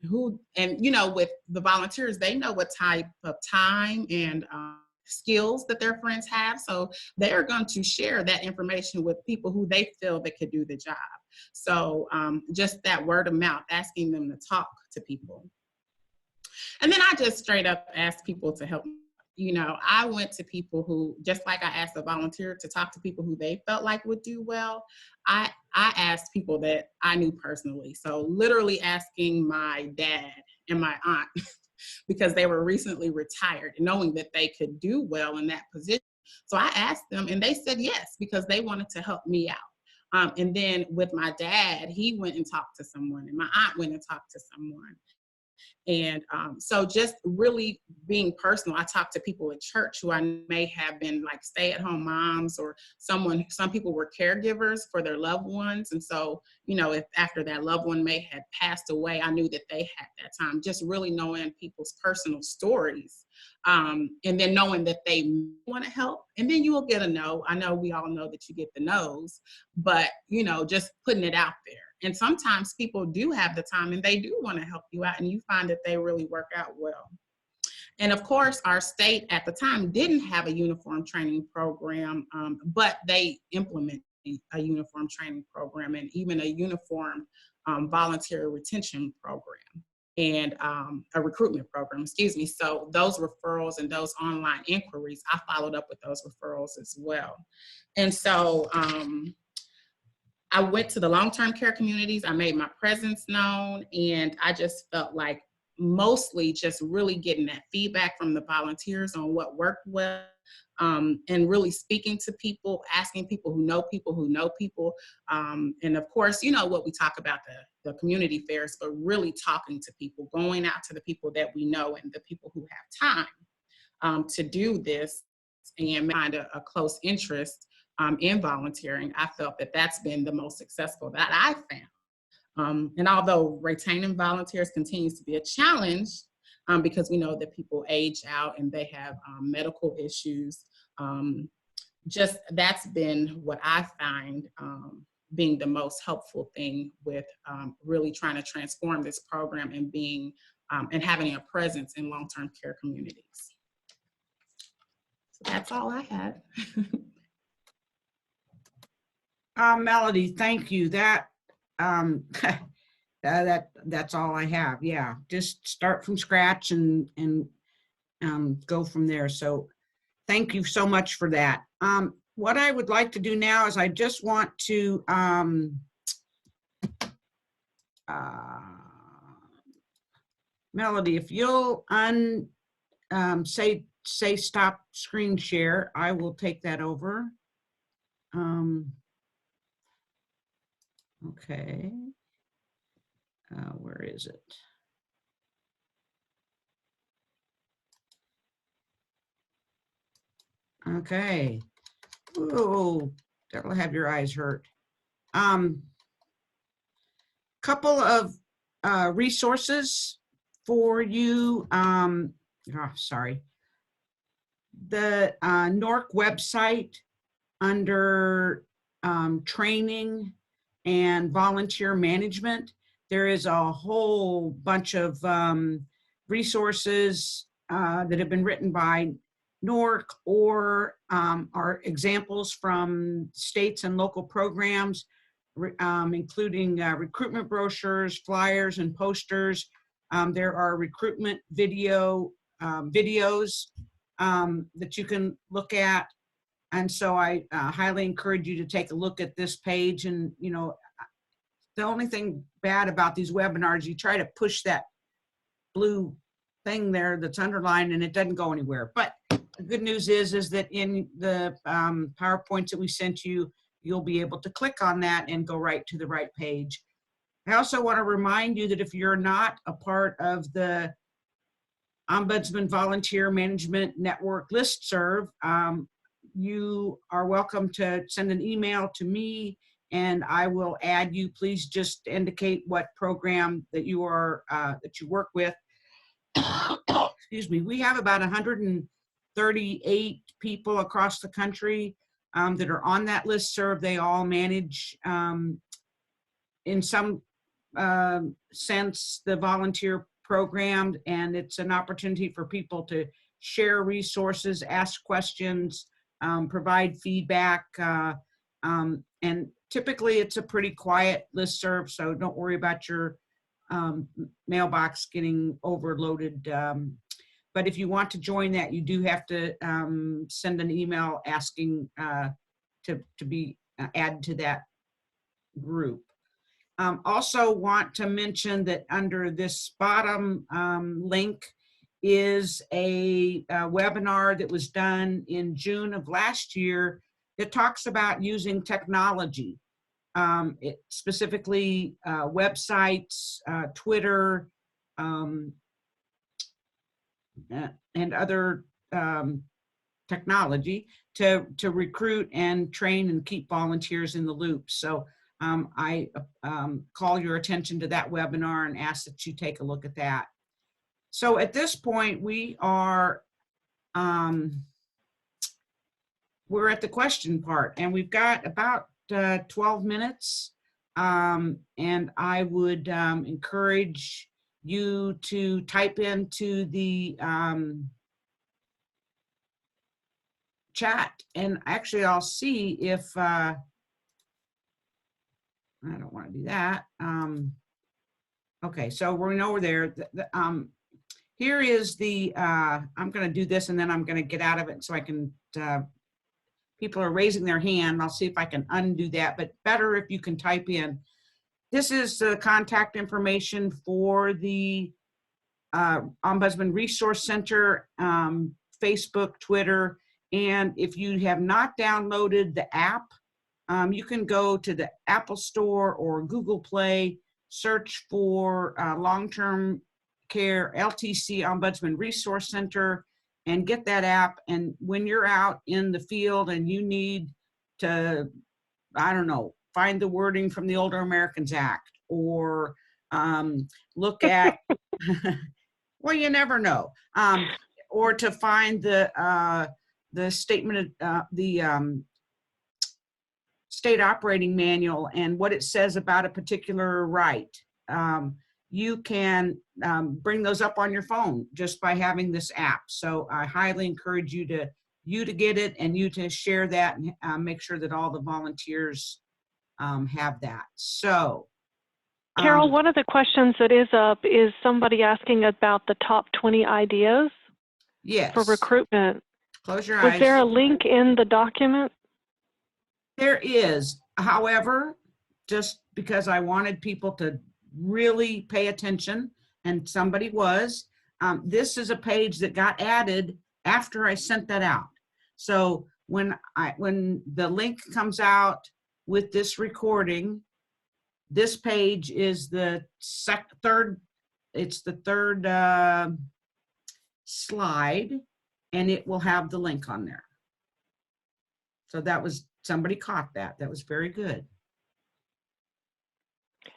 with the volunteers, they know what type of time and skills that their friends have. So they're going to share that information with people who they feel that could do the job. So just that word of mouth, asking them to talk to people. And then I just straight up asked people to help. I went to people who, just like I asked a volunteer to talk to people who they felt like would do well, I asked people that I knew personally. So literally asking my dad and my aunt, because they were recently retired, knowing that they could do well in that position. So I asked them, and they said yes, because they wanted to help me out. And then with my dad, he went and talked to someone, and my aunt went and talked to someone. And so just really being personal, I talked to people at church who I may have been like stay-at-home moms, or some people were caregivers for their loved ones. And so, if after that loved one may have passed away, I knew that they had that time, just really knowing people's personal stories. And then knowing that they want to help, and then you will get a no. I know we all know that you get the no's, but just putting it out there. And sometimes people do have the time and they do want to help you out, and you find that they really work out well. And of course, our state at the time didn't have a uniform training program, but they implemented a uniform training program, and even a uniform volunteer retention program, and a recruitment program, excuse me. So those referrals and those online inquiries, I followed up with those referrals as well. And so I went to the long-term care communities. I made my presence known, and I just felt like mostly just really getting that feedback from the volunteers on what worked well, and really speaking to people, asking people who know people who know people. And of course, you know what we talk about, the community fairs, but really talking to people, going out to the people that we know and the people who have time to do this and find a close interest in volunteering. I felt that that's been the most successful that I found. And although retaining volunteers continues to be a challenge, because we know that people age out and they have medical issues, just that's been what I find being the most helpful thing with really trying to transform this program and being and having a presence in long-term care communities. So that's all I had. Melody, thank you. That that's all I have. Yeah, just start from scratch and go from there. So thank you so much for that. What I would like to do now is I just want to Melody, if you'll say stop screen share, I will take that over. Okay. Where is it? Okay. Oh, that'll have your eyes hurt. Couple of resources for you. Sorry. The NORC website under training and volunteer management, there is a whole bunch of resources that have been written by NORC or are examples from states and local programs, including recruitment brochures, flyers, and posters. There are recruitment videos that you can look at. And so I highly encourage you to take a look at this page. And, you know, the only thing bad about these webinars, you try to push that blue thing there that's underlined and it doesn't go anywhere. But the good news is that in the PowerPoints that we sent you, you'll be able to click on that and go right to the right page. I also want to remind you that if you're not a part of the Ombudsman Volunteer Management Network listserv, you are welcome to send an email to me and I will add you. Please just indicate what program that you are that you work with. Excuse me. We have about 138 people across the country that are on that listserv. They all manage in some sense the volunteer program, and it's an opportunity for people to share resources, ask questions, provide feedback, and typically it's a pretty quiet listserv, so don't worry about your mailbox getting overloaded. But if you want to join that, you do have to send an email asking to be added to that group. Also want to mention that under this bottom link is a webinar that was done in June of last year that talks about using technology, specifically websites, Twitter, and other technology to recruit and train and keep volunteers in the loop. So I call your attention to that webinar and ask that you take a look at that. So at this point, we are, we're at the question part, and we've got about 12 minutes. And I would encourage you to type into the chat, and actually I'll see if, I don't want to do that. Okay, so we know we're there. Here is the, I'm going to do this and then I'm going to get out of it so I can, people are raising their hand. I'll see if I can undo that, but better if you can type in. This is the contact information for the Ombudsman Resource Center, Facebook, Twitter, And if you have not downloaded the app, you can go to the Apple Store or Google Play, search for long-term care LTC Ombudsman Resource Center, and get that app. And when you're out in the field and you need to, I don't know, find the wording from the Older Americans Act, or look at, well, you never know, or to find the statement of the state operating manual and what it says about a particular right. You can bring those up on your phone just by having this app. So I highly encourage you to get it and you to share that and make sure that all the volunteers have that. So, Carol, one of the questions that is up is somebody asking about the top 20 ideas yes, for recruitment. Close your Was eyes. there a link in the document? There is, however, just because I wanted people to really pay attention, and somebody was, this is a page that got added after I sent that out. So when the link comes out with this recording, this page is the third slide, and it will have the link on there. So that was, somebody caught that. That was very good.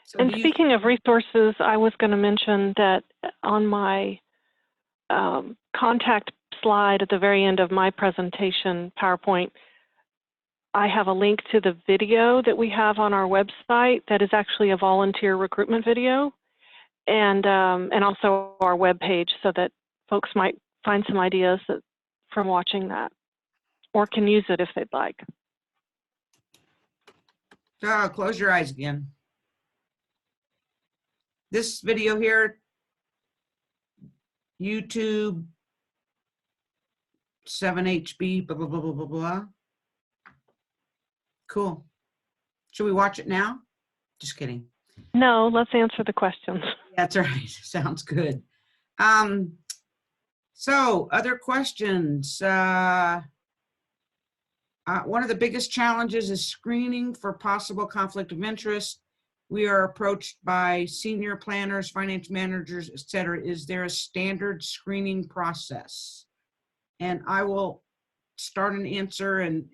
So And speaking of resources, I was going to mention that on my contact slide at the very end of my presentation PowerPoint, I have a link to the video that we have on our website that is actually a volunteer recruitment video, and also our webpage, so that folks might find some ideas from watching that, or can use it if they'd like. Close your eyes again. This video here, YouTube, 7HB, blah, blah, blah, blah, blah, blah. Cool. Should we watch it now? Just kidding. No, let's answer the questions. That's right. Sounds good. So other questions. One of the biggest challenges is screening for possible conflict of interest. We are approached by senior planners, finance managers, et cetera. Is there a standard screening process? And I will start an answer, and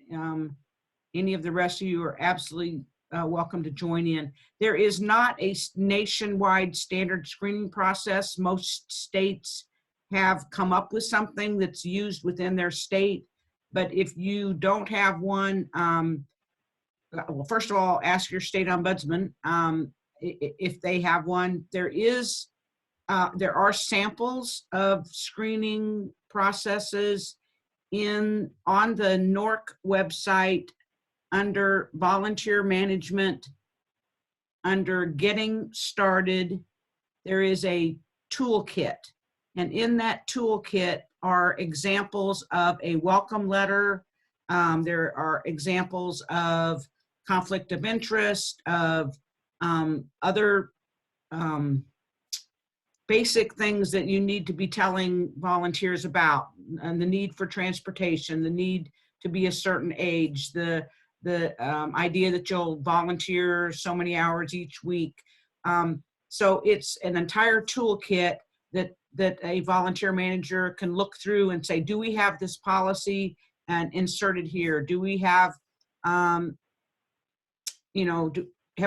any of the rest of you are absolutely welcome to join in. There is not a nationwide standard screening process. Most states have come up with something that's used within their state. But if you don't have one, well, first of all, ask your state ombudsman if they have one. There are samples of screening processes on the NORC website under volunteer management, under getting started. There is a toolkit, and in that toolkit are examples of a welcome letter. There are examples of conflict of interest, of other basic things that you need to be telling volunteers about, and the need for transportation, the need to be a certain age, the idea that you'll volunteer so many hours each week. So it's an entire toolkit that a volunteer manager can look through and say, do we have this policy and insert it here? Do we have, have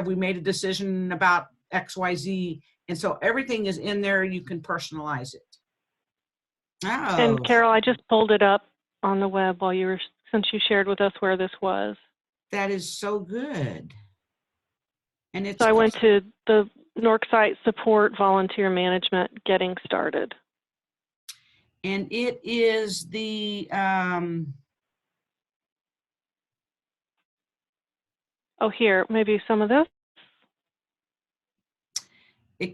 we made a decision about XYZ? And so everything is in there. You can personalize it. Oh. And Carol, I just pulled it up on the web since you shared with us where this was. That is so good. And it's, so I went to the NORC site, support volunteer management, getting started. And it is the, oh, here, maybe some of this.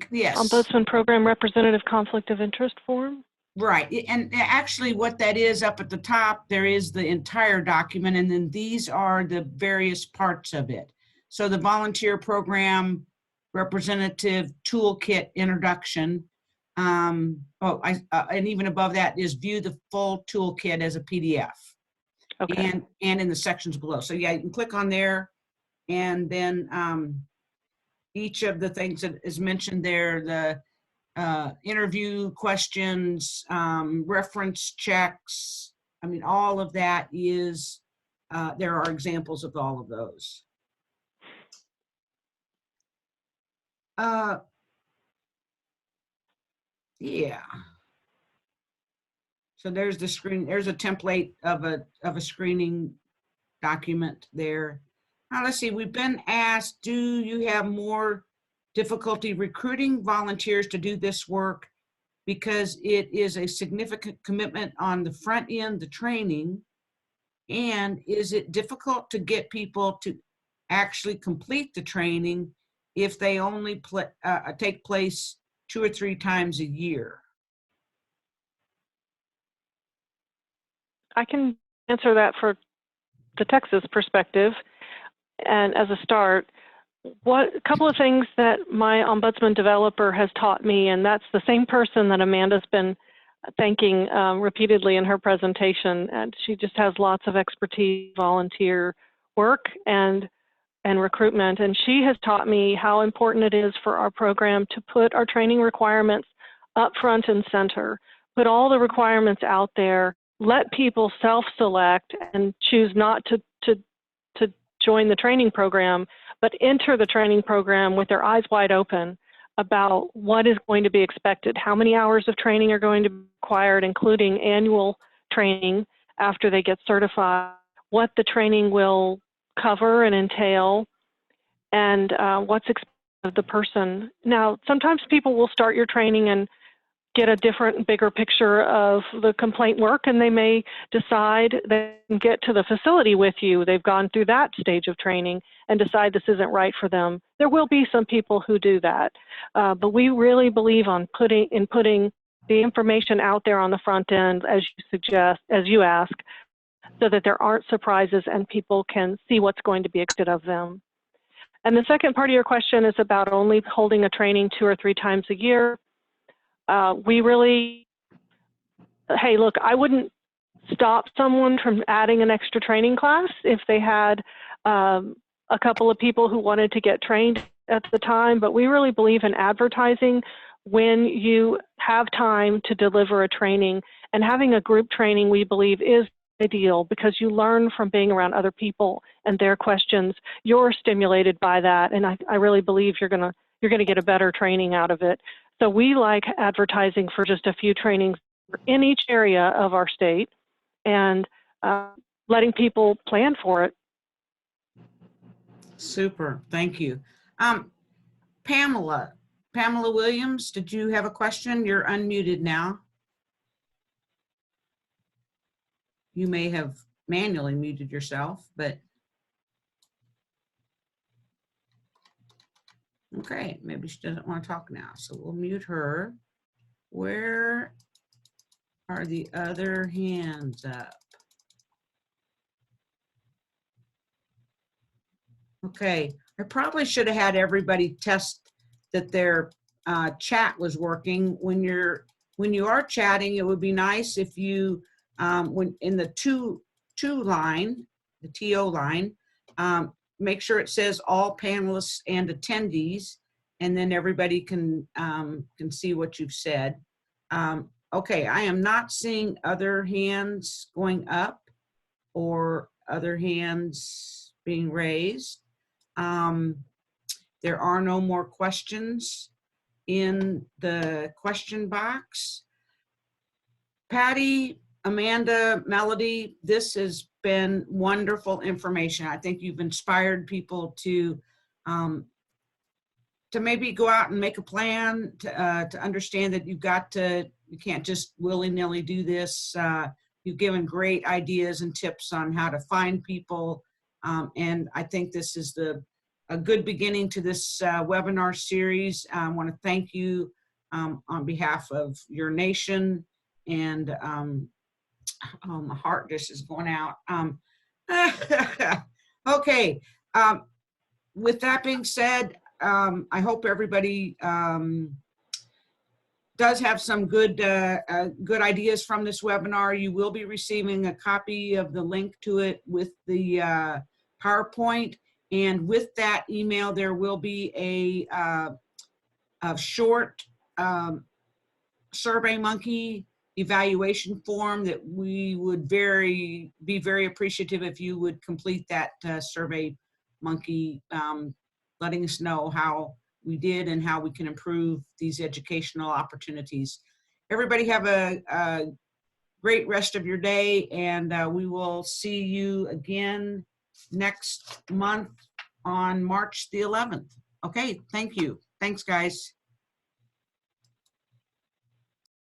Yes. Ombudsman Program Representative Conflict of Interest Form. Right. And actually what that is, up at the top, there is the entire document, and then these are the various parts of it. So the Volunteer Program Representative Toolkit Introduction. And even above that is view the full toolkit as a PDF. Okay. and in the sections below. So yeah, you can click on there, and then each of the things that is mentioned there, the interview questions, reference checks, I mean, all of that is, there are examples of all of those. Yeah. So there's the screen, there's a template of a screening document there. Now let's see, we've been asked, do you have more difficulty recruiting volunteers to do this work because it is a significant commitment on the front end, the training, and is it difficult to get people to actually complete the training if they only take place 2 or 3 times a year? I can answer that for the Texas perspective. And as a start, a couple of things that my ombudsman developer has taught me, and that's the same person that Amanda's been thanking repeatedly in her presentation, and she just has lots of expertise, volunteer work, and recruitment. And she has taught me how important it is for our program to put our training requirements up front and center, put all the requirements out there, let people self-select and choose not to join the training program, but enter the training program with their eyes wide open about what is going to be expected, how many hours of training are going to be required, including annual training after they get certified, what the training will cover and entail, and what's expected of the person. Now, sometimes people will start your training and get a different, bigger picture of the complaint work, and they may decide they can get to the facility with you. They've gone through that stage of training and decide this isn't right for them. There will be some people who do that, but we really believe on putting the information out there on the front end, as you suggest, as you ask, so that there aren't surprises and people can see what's going to be expected of them. And the second part of your question is about only holding a training 2 or 3 times a year. We really, hey, look, I wouldn't stop someone from adding an extra training class if they had a couple of people who wanted to get trained at the time, but we really believe in advertising when you have time to deliver a training, and having a group training we believe is ideal because you learn from being around other people and their questions. You're stimulated by that, and I really believe you're gonna get a better training out of it. So we like advertising for just a few trainings in each area of our state and letting people plan for it. Super, thank you. Pamela Williams, did you have a question? You're unmuted now. You may have manually muted yourself, but okay, maybe she doesn't want to talk now, so we'll mute her. Where are the other hands up? Okay, I probably should have had everybody test that their chat was working. When you are chatting, it would be nice if you, when in the to line, the TO line, make sure it says all panelists and attendees, and then everybody can see what you've said. Okay, I am not seeing other hands going up or other hands being raised. There are no more questions in the question box. Patty, Amanda, Melody, this has been wonderful information. I think you've inspired people to maybe go out and make a plan, to understand that you can't just willy-nilly do this. You've given great ideas and tips on how to find people. And I think this is a good beginning to this webinar series. I want to thank you on behalf of your nation, and oh, my heart just is going out. Okay, with that being said, I hope everybody does have some good ideas from this webinar. You will be receiving a copy of the link to it with the PowerPoint. And with that email, there will be a short SurveyMonkey evaluation form that we would be very appreciative if you would complete that SurveyMonkey, letting us know how we did and how we can improve these educational opportunities. Everybody have a great rest of your day, and we will see you again next month on March the 11th. Okay, thank you. Thanks, guys.